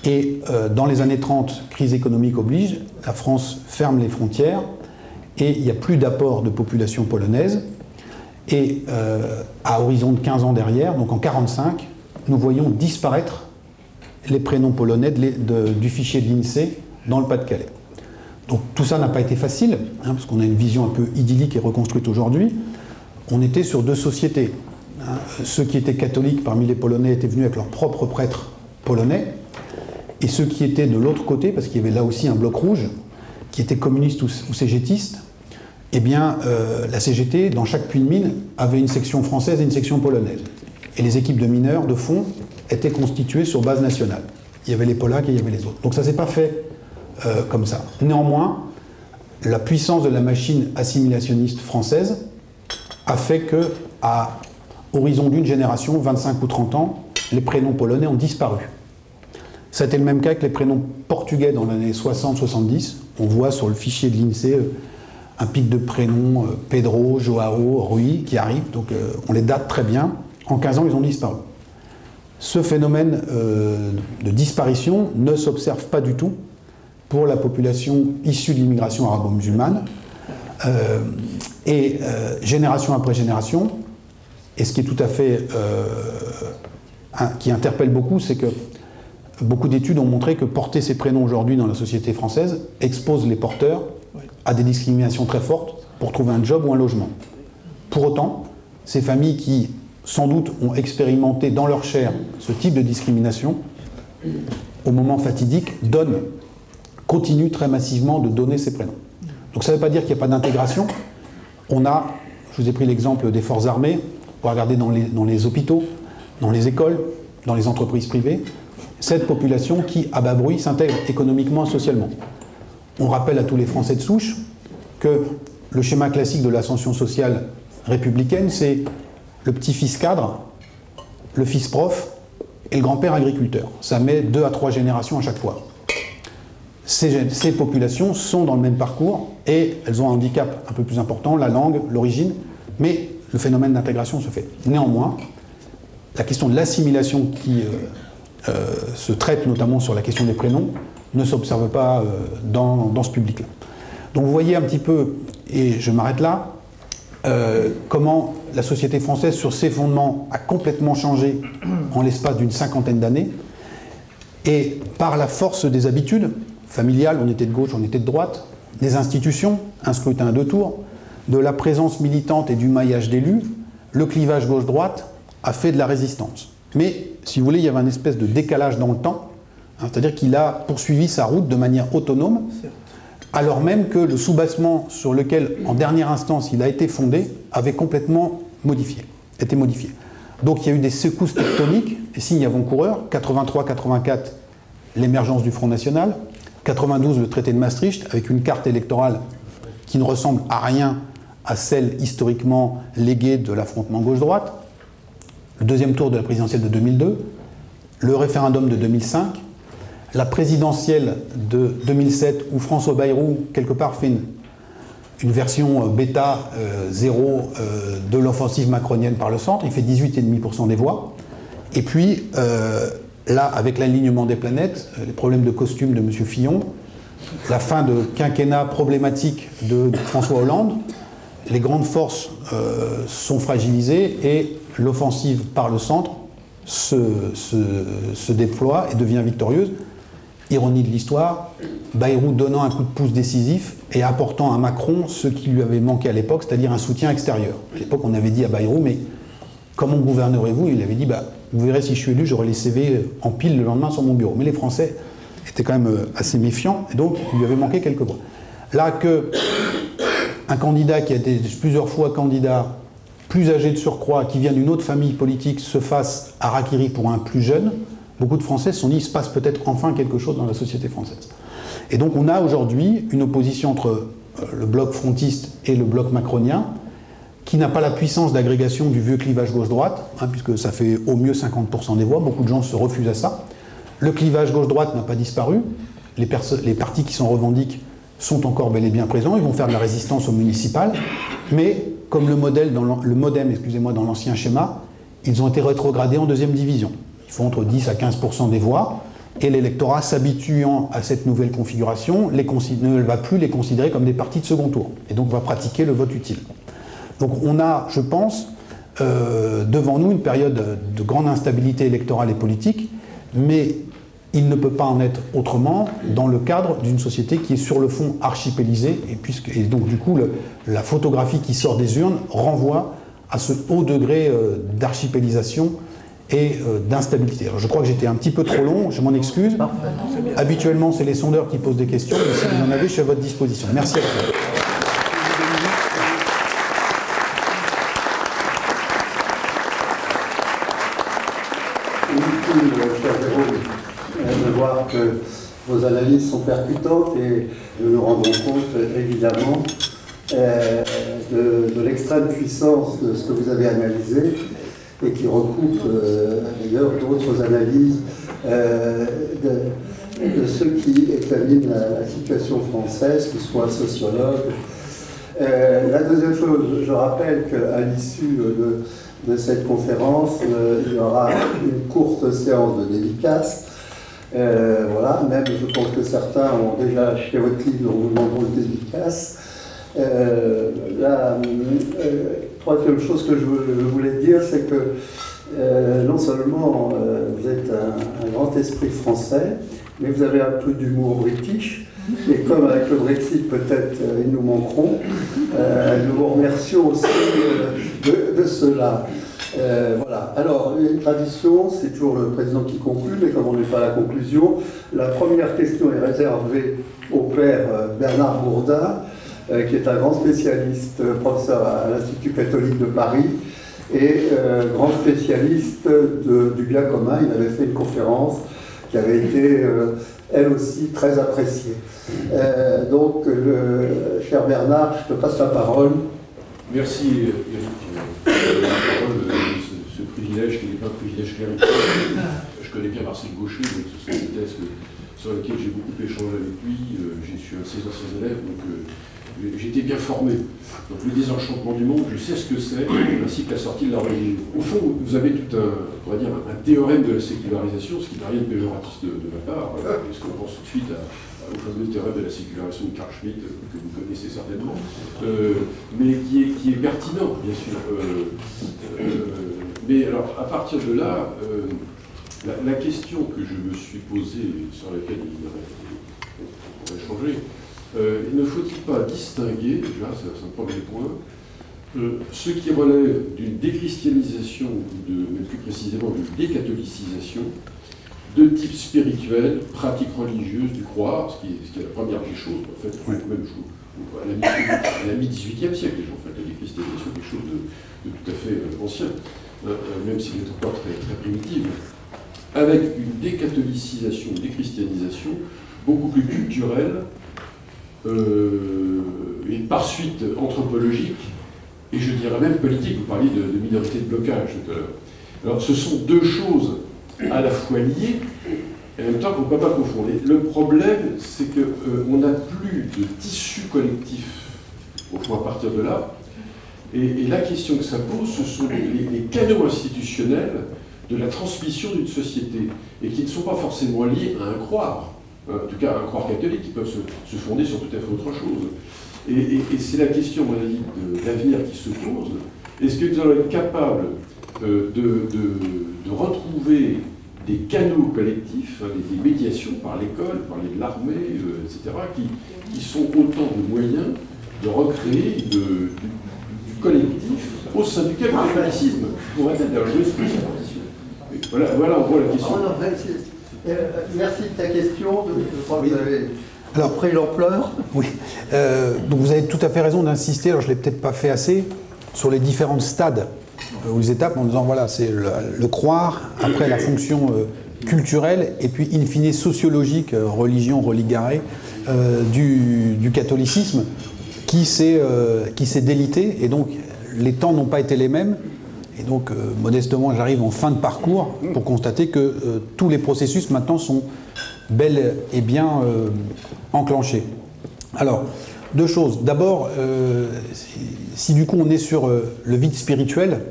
et dans les années 30, crise économique oblige, la France ferme les frontières, et il n'y a plus d'apport de population polonaise. Et à horizon de 15 ans derrière, donc en 1945, nous voyons disparaître les prénoms polonais du fichier de l'INSEE dans le Pas-de-Calais. Donc tout ça n'a pas été facile, parce qu'on a une vision un peu idyllique et reconstruite aujourd'hui. On était sur 2 sociétés. Ceux qui étaient catholiques parmi les Polonais étaient venus avec leurs propres prêtres polonais, et ceux qui étaient de l'autre côté, parce qu'il y avait là aussi un bloc rouge, qui était communiste ou cégétiste, eh bien, la CGT, dans chaque puits de mine, avait une section française et une section polonaise. Et les équipes de mineurs, de fond, étaient constituées sur base nationale. Il y avait les Polacs et il y avait les autres. Donc ça ne s'est pas fait comme ça. Néanmoins, la puissance de la machine assimilationniste française a fait que, à horizon d'une génération, 25 ou 30 ans, les prénoms polonais ont disparu. Ça a été le même cas que les prénoms portugais dans les années 60-70. On voit sur le fichier de l'INSEE un pic de prénoms Pedro, Joao, Rui qui arrivent, donc on les date très bien. En 15 ans, ils ont disparu. Ce phénomène de disparition ne s'observe pas du tout pour la population issue de l'immigration arabo-musulmane. Génération après génération, et ce qui est tout à fait... qui interpelle beaucoup, c'est que beaucoup d'études ont montré que porter ces prénoms aujourd'hui dans la société française expose les porteurs à des discriminations très fortes pour trouver un job ou un logement. Pour autant, ces familles qui, sans doute, ont expérimenté dans leur chair ce type de discrimination, au moment fatidique, continuent très massivement de donner ces prénoms. Donc ça ne veut pas dire qu'il n'y a pas d'intégration. On a, je vous ai pris l'exemple des forces armées, on va regarder dans les hôpitaux, dans les écoles, dans les entreprises privées, cette population qui, à bas bruit, s'intègre économiquement et socialement. On rappelle à tous les Français de souche que le schéma classique de l'ascension sociale républicaine, c'est le petit-fils cadre, le fils prof et le grand-père agriculteur. Ça met 2 à 3 générations à chaque fois. Ces populations sont dans le même parcours et elles ont un handicap un peu plus important, la langue, l'origine, mais le phénomène d'intégration se fait. Néanmoins, la question de l'assimilation qui se traite notamment sur la question des prénoms ne s'observe pas dans ce public-là. Donc vous voyez un petit peu, et je m'arrête là, comment la société française, sur ses fondements, a complètement changé en l'espace d'une 50aine d'années, et par la force des habitudes familiales, on était de gauche, on était de droite, des institutions, un scrutin à 2 tours, de la présence militante et du maillage d'élus, le clivage gauche-droite a fait de la résistance. Mais, si vous voulez, il y avait une espèce de décalage dans le temps, c'est-à-dire qu'il a poursuivi sa route de manière autonome, alors même que le soubassement sur lequel, en dernière instance, il a été fondé, avait complètement été modifié. Donc il y a eu des secousses tectoniques, des signes avant-coureurs, 83-84, l'émergence du Front National, 92, le traité de Maastricht, avec une carte électorale qui ne ressemble à rien à celle historiquement léguée de l'affrontement gauche-droite, le deuxième tour de la présidentielle de 2002, le référendum de 2005, la présidentielle de 2007 où François Bayrou, quelque part, fait une version bêta 0 de l'offensive macronienne par le centre, il fait 18,5% des voix. Et puis, là, avec l'alignement des planètes, les problèmes de costume de M. Fillon, la fin de quinquennat problématique de François Hollande, les grandes forces sont fragilisées et l'offensive par le centre se déploie et devient victorieuse. Ironie de l'histoire, Bayrou donnant un coup de pouce décisif et apportant à Macron ce qui lui avait manqué à l'époque, c'est-à-dire un soutien extérieur. À l'époque, on avait dit à Bayrou, mais comment gouvernerez-vous? Il avait dit, vous verrez si je suis élu, j'aurai les CV en pile le lendemain sur mon bureau. Mais les Français étaient quand même assez méfiants, et donc il lui avait manqué quelques voix. Là, un candidat qui a été plusieurs fois candidat, plus âgé de surcroît, qui vient d'une autre famille politique, se fasse harakiri pour un plus jeune, beaucoup de Français se sont dit, il se passe peut-être enfin quelque chose dans la société française. Et donc on a aujourd'hui une opposition entre le bloc frontiste et le bloc macronien, qui n'a pas la puissance d'agrégation du vieux clivage gauche-droite, puisque ça fait au mieux 50% des voix, beaucoup de gens se refusent à ça. Le clivage gauche-droite n'a pas disparu, les partis qui s'en revendiquent sont encore bel et bien présents, ils vont faire de la résistance au municipal, mais comme le MoDem dans l'ancien schéma, ils ont été rétrogradés en deuxième division. Ils font entre 10 à 15% des voix, et l'électorat, s'habituant à cette nouvelle configuration, ne va plus les considérer comme des partis de second tour, et donc va pratiquer le vote utile. Donc on a, je pense, devant nous une période de grande instabilité électorale et politique, mais il ne peut pas en être autrement dans le cadre d'une société qui est sur le fond archipélisée, et donc du coup la photographie qui sort des urnes renvoie à ce haut degré d'archipélisation et d'instabilité. Alors je crois que j'étais un petit peu trop long, je m'en excuse. Habituellement c'est les sondeurs qui posent des questions, mais si vous en avez, je suis à votre disposition. Merci à tous. cher Jérôme, de voir que vos analyses sont percutantes et nous nous rendons compte évidemment de l'extrême puissance de ce que vous avez analysé et qui recoupe d'ailleurs d'autres analyses de ceux qui examinent la situation française, qu'ils soient sociologues. La deuxième chose, je rappelle qu'à l'issue de cette conférence, il y aura une courte séance de dédicace. Voilà, même je pense que certains ont déjà acheté votre livre, on vous demandera une dédicace. La troisième chose que je voulais dire, c'est que non seulement vous êtes un grand esprit français, mais vous avez un peu d'humour british. Et comme avec le Brexit, peut-être ils nous manqueront, nous vous remercions aussi de cela. Voilà. Alors, une tradition, c'est toujours le président qui conclut, mais comme on n'est pas à la conclusion, la première question est réservée au père Bernard Bourdin, qui est un grand spécialiste, professeur à l'Institut catholique de Paris, et grand spécialiste du bien commun. Il avait fait une conférence qui avait été, elle aussi, très appréciée. Donc, cher Bernard, je te passe la parole. Merci, Eric. Ce privilège, qui n'est pas un privilège clérical. Je connais bien Marcel Gaucher, donc ce sont des thèses sur lesquelles j'ai beaucoup échangé avec lui. Je suis un de ses anciens élèves, donc j'étais bien formé. Donc le désenchantement du monde, je sais ce que c'est, ainsi que la sortie de la religion. Au fond, vous avez tout on va dire, un théorème de la sécularisation, ce qui n'a rien de péjoratif de ma part, parce qu'on pense tout de suite au fameux théorème de la sécularisation de Carl Schmitt, que vous connaissez certainement, mais qui est pertinent, bien sûr. Mais alors, à partir de là, la question que je me suis posée, sur laquelle on va échanger, ne faut-il pas distinguer, déjà, c'est un premier point, ce qui relève d'une déchristianisation, ou même plus précisément d'une décatholicisation, de type spirituel, pratique religieuse, du croire, ce qui est la première des choses, en fait, même à la mi-18e siècle, déjà, en fait, la déchristianisation est quelque chose de tout à fait ancien, même s'il est encore très, très primitif, avec une décatholicisation, une déchristianisation beaucoup plus culturelle, et par suite anthropologique, et je dirais même politique. Vous parliez de minorité de blocage tout à l'heure. Alors ce sont deux choses à la fois liées, et en même temps qu'on ne peut pas confondre. Le problème, c'est qu'on n'a plus de tissu collectif, au fond, à partir de là, et la question que ça pose, ce sont les canaux institutionnels de la transmission d'une société, et qui ne sont pas forcément liés à un croire. En tout cas, un croire catholique, qui peuvent se fonder sur tout à fait autre chose. Et c'est la question, à mon avis, d'avenir qui se pose. Est-ce que nous allons être capables de retrouver des canaux collectifs, des médiations par l'école, par l'armée, etc., qui sont autant de moyens de recréer du collectif au sein duquel le catholicisme pourrait être joué sous sa partition. Voilà, on voit la question. Merci de ta question. Je crois que vous avez pris l'ampleur. Oui. Donc vous avez tout à fait raison d'insister, alors je ne l'ai peut-être pas fait assez, sur les différents stades ou les étapes en disant voilà, c'est le croire, après la fonction culturelle et puis in fine sociologique, religion, religaré, du catholicisme qui s'est délité, et donc les temps n'ont pas été les mêmes. Et donc, modestement, j'arrive en fin de parcours pour constater que tous les processus maintenant sont bel et bien enclenchés. Alors, deux choses. D'abord, si du coup on est sur le vide spirituel,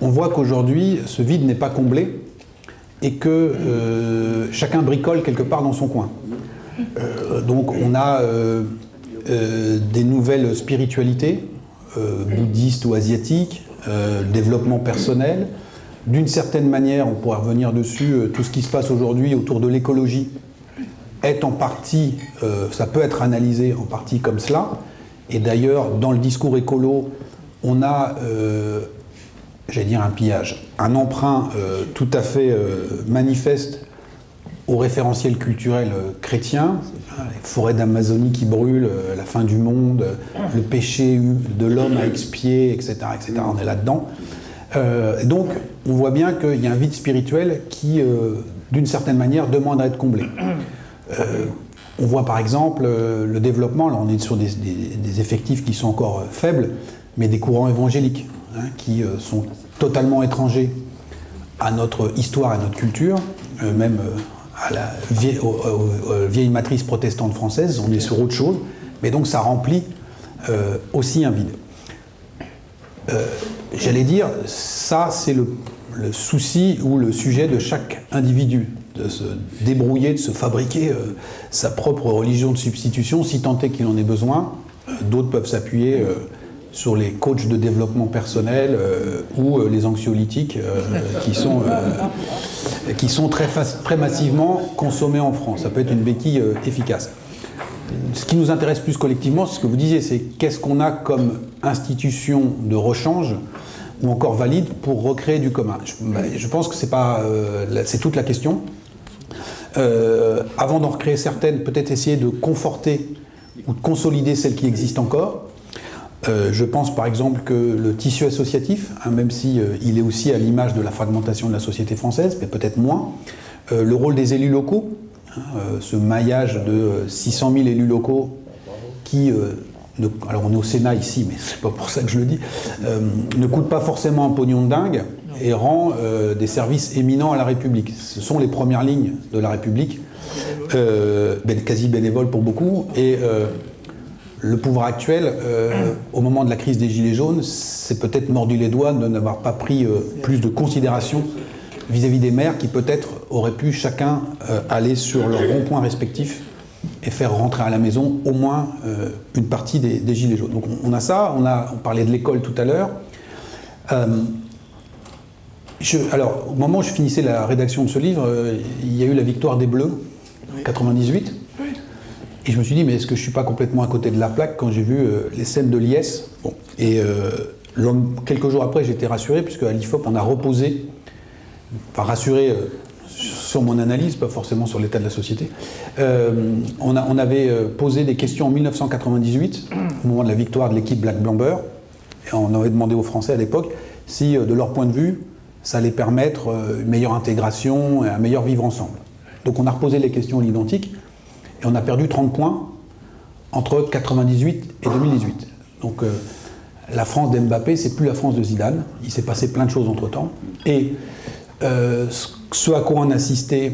on voit qu'aujourd'hui, ce vide n'est pas comblé et que chacun bricole quelque part dans son coin. Donc, on a des nouvelles spiritualités, bouddhistes ou asiatiques, développement personnel. D'une certaine manière, on pourrait revenir dessus, tout ce qui se passe aujourd'hui autour de l'écologie est en partie, ça peut être analysé en partie comme cela. Et d'ailleurs, dans le discours écolo, on a, j'allais dire un pillage, un emprunt tout à fait manifeste au référentiel culturel chrétien, les forêts d'Amazonie qui brûlent, la fin du monde, le péché de l'homme à expier, etc., etc. On est là-dedans. Donc, on voit bien qu'il y a un vide spirituel qui, d'une certaine manière, demande à être comblé. On voit par exemple le développement, là on est sur des effectifs qui sont encore faibles, mais des courants évangéliques, hein, qui sont totalement étrangers à notre histoire, à notre culture, même à la vieille matrice protestante française, on est sur autre chose, mais donc ça remplit aussi un vide. J'allais dire, ça c'est le souci ou le sujet de chaque individu, de se débrouiller, de se fabriquer sa propre religion de substitution, si tant est qu'il en ait besoin. D'autres peuvent s'appuyer sur les coachs de développement personnel ou les anxiolytiques qui sont très massivement consommés en France. Ça peut être une béquille efficace. Ce qui nous intéresse plus collectivement, c'est ce que vous disiez, c'est qu'est-ce qu'on a comme institution de rechange ou encore valide pour recréer du commun. Je pense que c'est toute la question. Avant d'en recréer certaines, peut-être essayer de conforter ou de consolider celles qui existent encore. Je pense par exemple que le tissu associatif, hein, même si il est aussi à l'image de la fragmentation de la société française, mais peut-être moins, le rôle des élus locaux, hein, ce maillage de 600 000 élus locaux qui, alors on est au Sénat ici, mais c'est pas pour ça que je le dis, ne coûte pas forcément un pognon de dingue et rend des services éminents à la République. Ce sont les premières lignes de la République, quasi bénévoles pour beaucoup, et le pouvoir actuel, au moment de la crise des Gilets jaunes, c'est peut-être mordu les doigts de n'avoir pas pris plus de considération vis-à-vis des maires qui peut-être auraient pu chacun aller sur leurs ronds-points respectifs et faire rentrer à la maison au moins une partie des Gilets jaunes. Donc on a ça, on parlait de l'école tout à l'heure. Alors, au moment où je finissais la rédaction de ce livre, il y a eu la victoire des Bleus, en 98. Et je me suis dit, mais est-ce que je ne suis pas complètement à côté de la plaque quand j'ai vu les scènes de l'IS? Bon. Et quelques jours après, j'étais rassuré, puisque à l'IFOP, on a reposé, enfin rassuré sur mon analyse, pas forcément sur l'état de la société. On avait posé des questions en 1998, au moment de la victoire de l'équipe Black Blamber, et on avait demandé aux Français à l'époque si, de leur point de vue, ça allait permettre une meilleure intégration et un meilleur vivre ensemble. Donc on a reposé les questions à l'identique, et on a perdu 30 points entre 98 et 2018. Donc la France d'Mbappé, c'est plus la France de Zidane. Il s'est passé plein de choses entre-temps. Et ce à quoi on assistait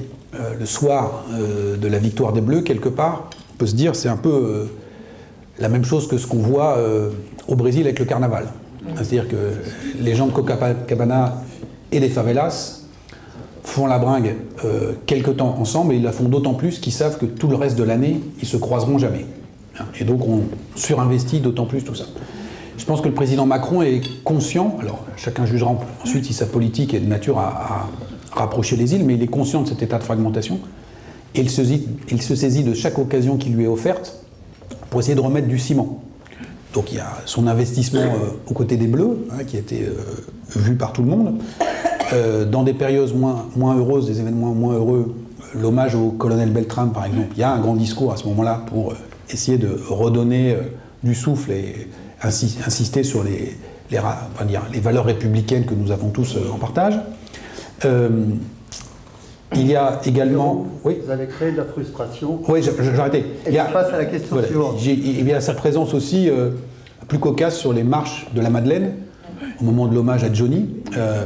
le soir de la victoire des Bleus, quelque part, on peut se dire c'est un peu la même chose que ce qu'on voit au Brésil avec le carnaval. C'est-à-dire que les gens de Copacabana et des favelas font la bringue quelque temps ensemble, et ils la font d'autant plus qu'ils savent que tout le reste de l'année, ils se croiseront jamais. Et donc on surinvestit d'autant plus tout ça. Je pense que le président Macron est conscient, alors chacun jugera ensuite si sa politique est de nature à rapprocher les îles, mais il est conscient de cet état de fragmentation, et il se saisit de chaque occasion qui lui est offerte pour essayer de remettre du ciment. Donc il y a son investissement aux côtés des Bleus, hein, qui a été vu par tout le monde. Dans des périodes moins heureuses, des événements moins heureux, l'hommage au colonel Beltrame, par exemple, il y a un grand discours à ce moment-là pour essayer de redonner du souffle et insister sur les valeurs républicaines que nous avons tous en partage. Il y a également... Oui. Vous allez créer de la frustration. Oui, j'arrêtais. Et je passe à la question suivante. Il y a sa présence aussi plus cocasse sur les marches de la Madeleine, au moment de l'hommage à Johnny.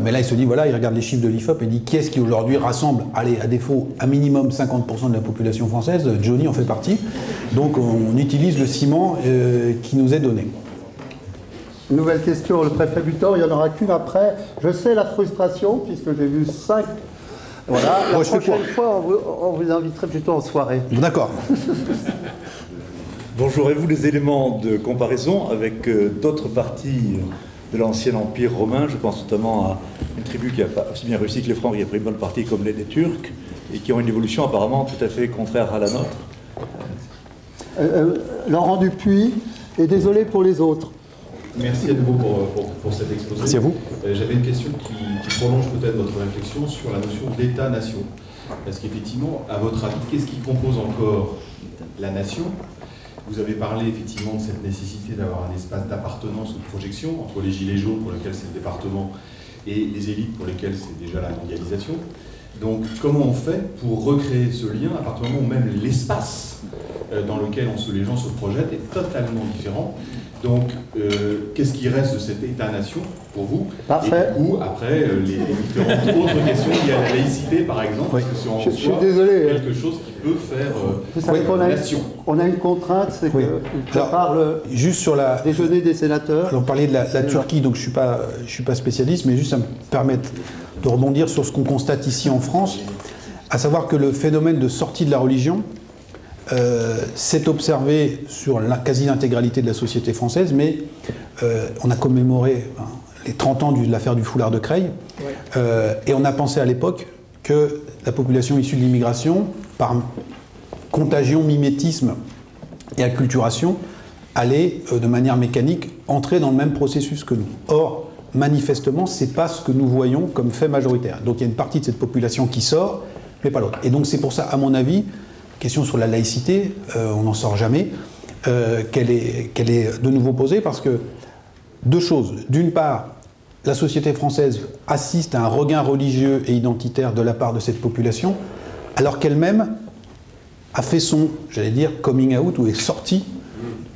Mais là, il se dit, voilà, il regarde les chiffres de l'IFOP et dit, qui est-ce qui aujourd'hui rassemble, allez, à défaut, un minimum 50% de la population française? Johnny en fait partie. Donc on utilise le ciment qui nous est donné. Nouvelle question, le préfet Butor, il n'y en aura qu'une après. Je sais la frustration, puisque j'ai vu 5. Voilà, la prochaine fois, on vous inviterait plutôt en soirée. D'accord. Bonjour, avez-vous des éléments de comparaison avec d'autres parties de l'ancien empire romain? Je pense notamment à une tribu qui n'a pas aussi bien réussi que les Francs, qui a pris une bonne partie comme les Turcs, et qui ont une évolution apparemment tout à fait contraire à la nôtre. Laurent Dupuis, et désolé pour les autres. Merci à nouveau pour cet exposé. Merci à vous. J'avais une question qui prolonge peut-être votre réflexion sur la notion d'État-nation. Parce qu'effectivement, à votre avis, qu'est-ce qui compose encore la nation? Vous avez parlé effectivement de cette nécessité d'avoir un espace d'appartenance ou de projection entre les Gilets jaunes, pour lesquels c'est le département, et les élites pour lesquelles c'est déjà la mondialisation. Donc comment on fait pour recréer ce lien à partir du moment où même l'espace dans lequel les gens se projettent est totalement différent? Donc qu'est-ce qui reste de cet État-nation pour vous? Parfait. Et du coup, après, les différentes autres questions liées à la laïcité, par exemple, Oui. parce que c'est en Je suis soi désolé. quelque chose qui peut faire Vous savez qu'on nation. on a une contrainte, c'est Oui. qu'il prépare le Juste sur la... déjeuner des sénateurs. Alors, on parlait de la Turquie, donc je suis pas spécialiste, mais juste ça me permet de rebondir sur ce qu'on constate ici en France, à savoir que le phénomène de sortie de la religion s'est observé sur la quasi-intégralité de la société française, mais on a commémoré les 30 ans de l'affaire du foulard de Creil, et on a pensé à l'époque que la population issue de l'immigration, par contagion, mimétisme et acculturation, allait de manière mécanique entrer dans le même processus que nous. Or, manifestement, ce n'est pas ce que nous voyons comme fait majoritaire. Donc il y a une partie de cette population qui sort, mais pas l'autre. Et donc c'est pour ça, à mon avis, question sur la laïcité, on n'en sort jamais, qu'elle est de nouveau posée, parce que deux choses. D'une part, la société française assiste à un regain religieux et identitaire de la part de cette population, alors qu'elle-même a fait son, j'allais dire, coming out, ou est sortie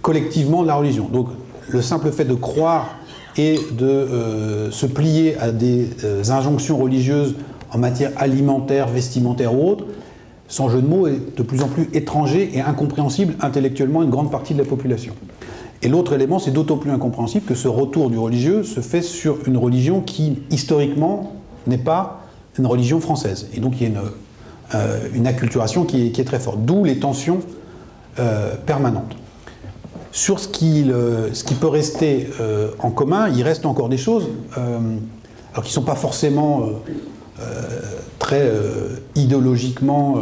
collectivement de la religion. Donc le simple fait de croire et de se plier à des injonctions religieuses en matière alimentaire, vestimentaire ou autre, sans jeu de mots, est de plus en plus étranger et incompréhensible intellectuellement à une grande partie de la population. Et l'autre élément, c'est d'autant plus incompréhensible que ce retour du religieux se fait sur une religion qui, historiquement, n'est pas une religion française. Et donc il y a une acculturation qui est très forte, d'où les tensions permanentes. Sur ce qui peut rester en commun, il reste encore des choses alors qui ne sont pas forcément très idéologiquement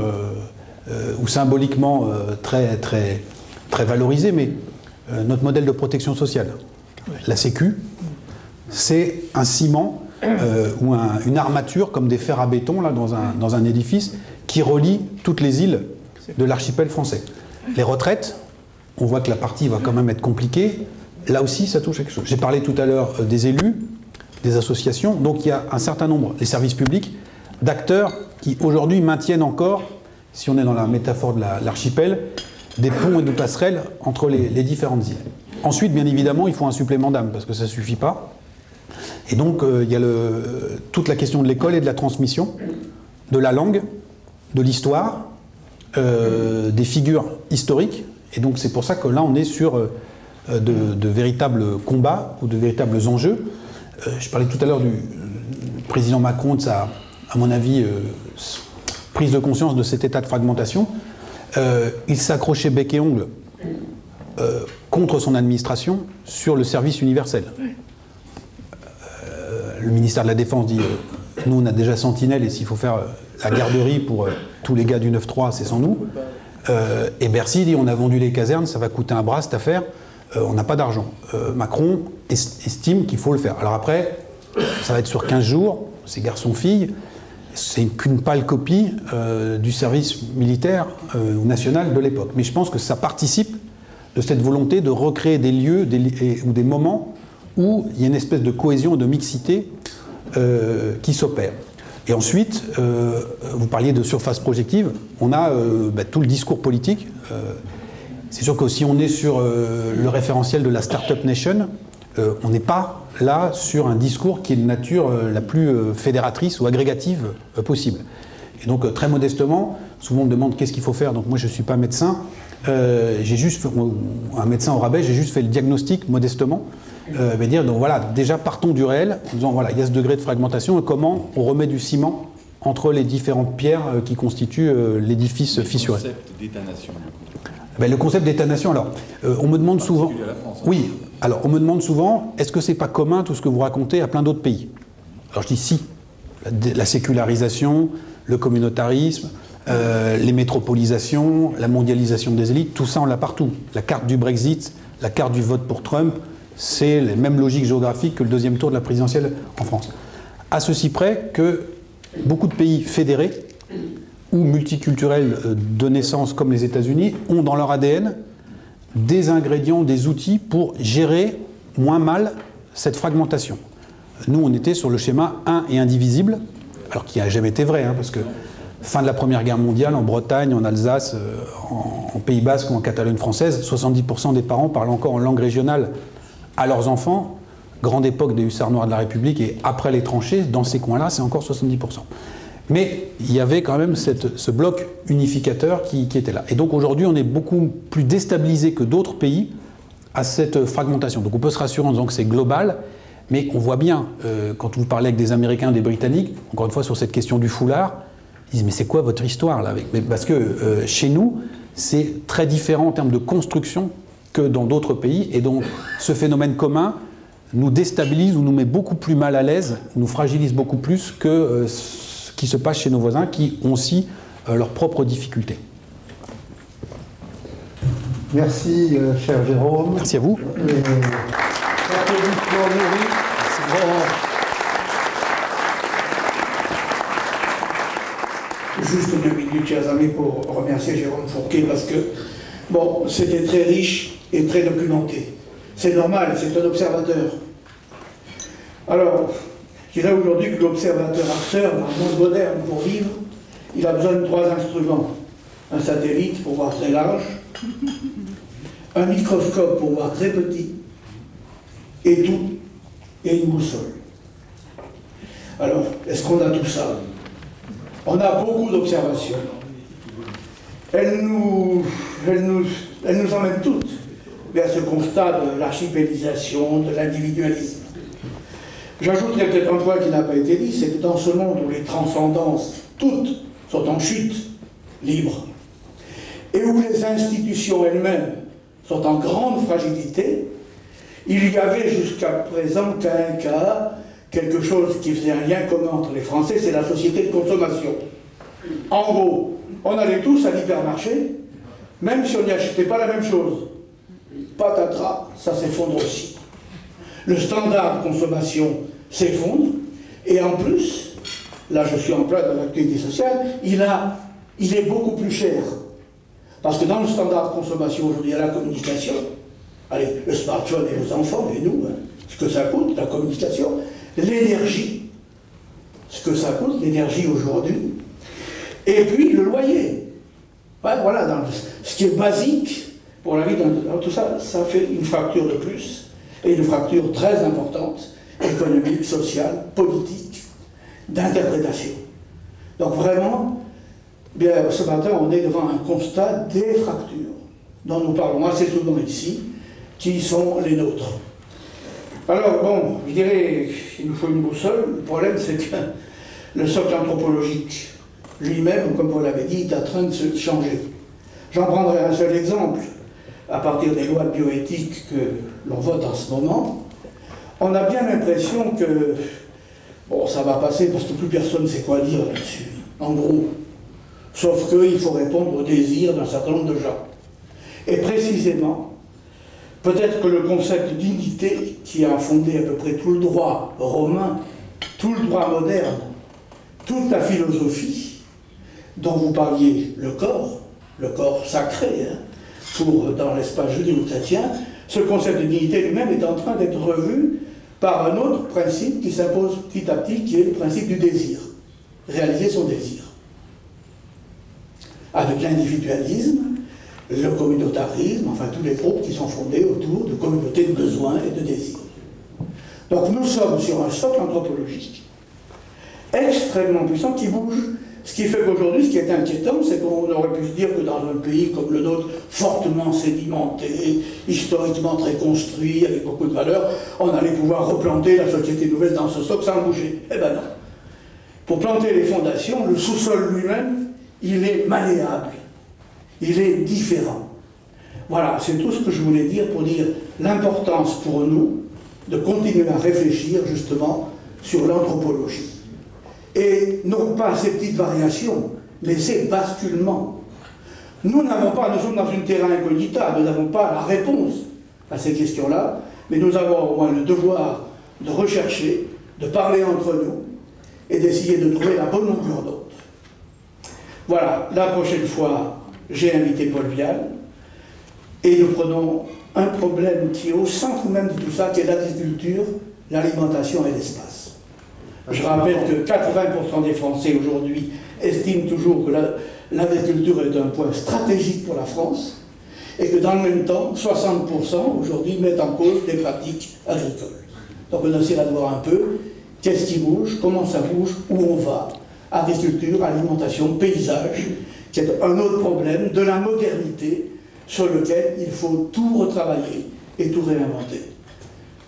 ou symboliquement très valorisées, mais notre modèle de protection sociale. La Sécu, c'est un ciment ou une armature comme des fers à béton là, dans un édifice qui relie toutes les îles de l'archipel français. Les retraites, on voit que la partie va quand même être compliquée. Là aussi, ça touche quelque chose. J'ai parlé tout à l'heure des élus, des associations. Donc il y a un certain nombre, les services publics, d'acteurs qui aujourd'hui maintiennent encore, si on est dans la métaphore de l'archipel, des ponts et des passerelles entre les différentes îles. Ensuite, bien évidemment, il faut un supplément d'âme, parce que ça ne suffit pas. Et donc, il y a toute la question de l'école et de la transmission, de la langue, de l'histoire, des figures historiques. Et donc, c'est pour ça que là, on est sur de véritables combats ou de véritables enjeux. Je parlais tout à l'heure du président Macron, de sa, à mon avis, prise de conscience de cet état de fragmentation. Il s'est accroché bec et ongle contre son administration sur le service universel. Le ministère de la Défense dit nous, on a déjà Sentinelle, et s'il faut faire la garderie pour tous les gars du 9-3, c'est sans nous. Et Bercy dit on a vendu les casernes, ça va coûter un bras cette affaire, on n'a pas d'argent. Macron estime qu'il faut le faire. Alors après, ça va être sur 15 jours, c'est garçon-fille, c'est qu'une pâle copie du service militaire national de l'époque. Mais je pense que ça participe de cette volonté de recréer des lieux ou des moments où il y a une espèce de cohésion et de mixité qui s'opère. Et ensuite, vous parliez de surface projective, on a tout le discours politique. C'est sûr que si on est sur le référentiel de la Startup Nation, on n'est pas là sur un discours qui est de nature la plus fédératrice ou agrégative possible. Et donc très modestement, souvent on me demande qu'est-ce qu'il faut faire, donc moi je ne suis pas médecin, j'ai juste fait, un médecin au rabais, j'ai juste fait le diagnostic modestement, dire donc voilà, déjà partons du réel, en disant voilà, il y a ce degré de fragmentation et comment on remet du ciment entre les différentes pierres qui constituent l'édifice fissuré. Le concept d'État-nation, du coup. Le concept d'État-nation, alors, on me demande souvent... À la France, hein. Oui, alors on me demande souvent, est-ce que c'est pas commun tout ce que vous racontez à plein d'autres pays? Alors je dis si. La sécularisation, le communautarisme, les métropolisations, la mondialisation des élites, tout ça on l'a partout. La carte du Brexit, la carte du vote pour Trump, c'est les mêmes logiques géographiques que le deuxième tour de la présidentielle en France. À ceci près que beaucoup de pays fédérés ou multiculturels de naissance comme les États-Unis ont dans leur ADN des ingrédients, des outils pour gérer moins mal cette fragmentation. Nous, on était sur le schéma un et indivisible, alors qui n'a jamais été vrai, hein, parce que fin de la Première Guerre mondiale, en Bretagne, en Alsace, en Pays Basque ou en Catalogne française, 70% des parents parlent encore en langue régionale à leurs enfants. Grande époque des hussards noirs de la République, et après les tranchées, dans ces coins-là, c'est encore 70%. Mais il y avait quand même ce bloc unificateur qui était là. Et donc aujourd'hui, on est beaucoup plus déstabilisé que d'autres pays à cette fragmentation. Donc on peut se rassurer en disant que c'est global, mais on voit bien, quand vous parlez avec des Américains, des Britanniques, encore une fois sur cette question du foulard, ils disent mais c'est quoi votre histoire là avec... Parce que chez nous, c'est très différent en termes de construction que dans d'autres pays, et donc ce phénomène commun nous déstabilise ou nous met beaucoup plus mal à l'aise, nous fragilise beaucoup plus que ce qui se passe chez nos voisins qui ont aussi leurs propres difficultés. Merci, cher Jérôme. Merci à vous. Juste 2 minutes, chers amis, pour remercier Jérôme Fourquet, parce que, bon, c'était très riche et très documenté. C'est normal, c'est un observateur. Alors, je dirais aujourd'hui que l'observateur-acteur, dans le monde moderne, pour vivre, il a besoin de 3 instruments. Un satellite pour voir très large, un microscope pour voir très petit, et tout, et une boussole. Alors, est-ce qu'on a tout ça? On a beaucoup d'observations. Elles nous emmènent toutes vers ce constat de l'archipélisation, de l'individualisme. J'ajouterais peut-être un point qui n'a pas été dit, c'est que dans ce monde où les transcendances, toutes, sont en chute libre, et où les institutions elles-mêmes sont en grande fragilité, il y avait jusqu'à présent qu'un cas, quelque chose qui faisait un lien commun entre les Français, c'est la société de consommation. En gros, on allait tous à l'hypermarché, même si on n'y achetait pas la même chose. Patatras, ça s'effondre aussi. Le standard de consommation s'effondre, et en plus, là je suis en plein dans l'activité sociale, il est beaucoup plus cher. Parce que dans le standard de consommation aujourd'hui, il y a la communication. Allez, le smartphone et les enfants, et nous, hein, ce que ça coûte, la communication, l'énergie, ce que ça coûte, l'énergie aujourd'hui, et puis le loyer. Ouais, voilà, dans ce qui est basique pour la vie, dans tout ça, ça fait une fracture de plus, et une fracture très importante, économique, sociale, politique, d'interprétation. Donc vraiment, bien, ce matin, on est devant un constat des fractures, dont nous parlons assez souvent ici, qui sont les nôtres. Alors, bon, je dirais qu'il nous faut une boussole. Le problème, c'est que le socle anthropologique lui-même, comme vous l'avez dit, est en train de se changer. J'en prendrai un seul exemple. À partir des lois de bioéthique que l'on vote en ce moment, on a bien l'impression que, bon, ça va passer parce que plus personne ne sait quoi dire là-dessus, en gros. Sauf qu'il faut répondre aux désirs d'un certain nombre de gens. Et précisément, peut-être que le concept de dignité, qui a fondé à peu près tout le droit romain, tout le droit moderne, toute la philosophie, dont vous parliez, le corps sacré, hein, dans l'espace judéo-chrétien, ce concept de dignité lui-même est en train d'être revu par un autre principe qui s'impose petit à petit, qui est le principe du désir. Réaliser son désir. Avec l'individualisme, le communautarisme, enfin tous les groupes qui sont fondés autour de communautés de besoins et de désirs. Donc nous sommes sur un socle anthropologique extrêmement puissant qui bouge. Ce qui fait qu'aujourd'hui, ce qui est inquiétant, c'est qu'on aurait pu se dire que dans un pays comme le nôtre, fortement sédimenté, historiquement très construit, avec beaucoup de valeurs, on allait pouvoir replanter la société nouvelle dans ce socle sans bouger. Eh ben non. Pour planter les fondations, le sous-sol lui-même, il est malléable. Il est différent. Voilà, c'est tout ce que je voulais dire pour dire l'importance pour nous de continuer à réfléchir justement sur l'anthropologie. Et non pas ces petites variations, mais ces basculements. Nous sommes dans une terra incognita, nous n'avons pas la réponse à ces questions-là, mais nous avons au moins le devoir de rechercher, de parler entre nous et d'essayer de trouver la bonne longueur d'onde. Voilà, la prochaine fois, j'ai invité Paul Vial, et nous prenons un problème qui est au centre même de tout ça, qui est l'agriculture l'alimentation et l'espace. Je rappelle que 80% des Français aujourd'hui estiment toujours que l'agriculture est un point stratégique pour la France et que dans le même temps, 60% aujourd'hui mettent en cause des pratiques agricoles. Donc on essaiera de voir un peu qu'est-ce qui bouge, comment ça bouge, où on va. Agriculture, alimentation, paysage, qui est un autre problème de la modernité sur lequel il faut tout retravailler et tout réinventer.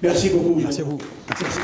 Merci beaucoup. Merci à vous. Merci.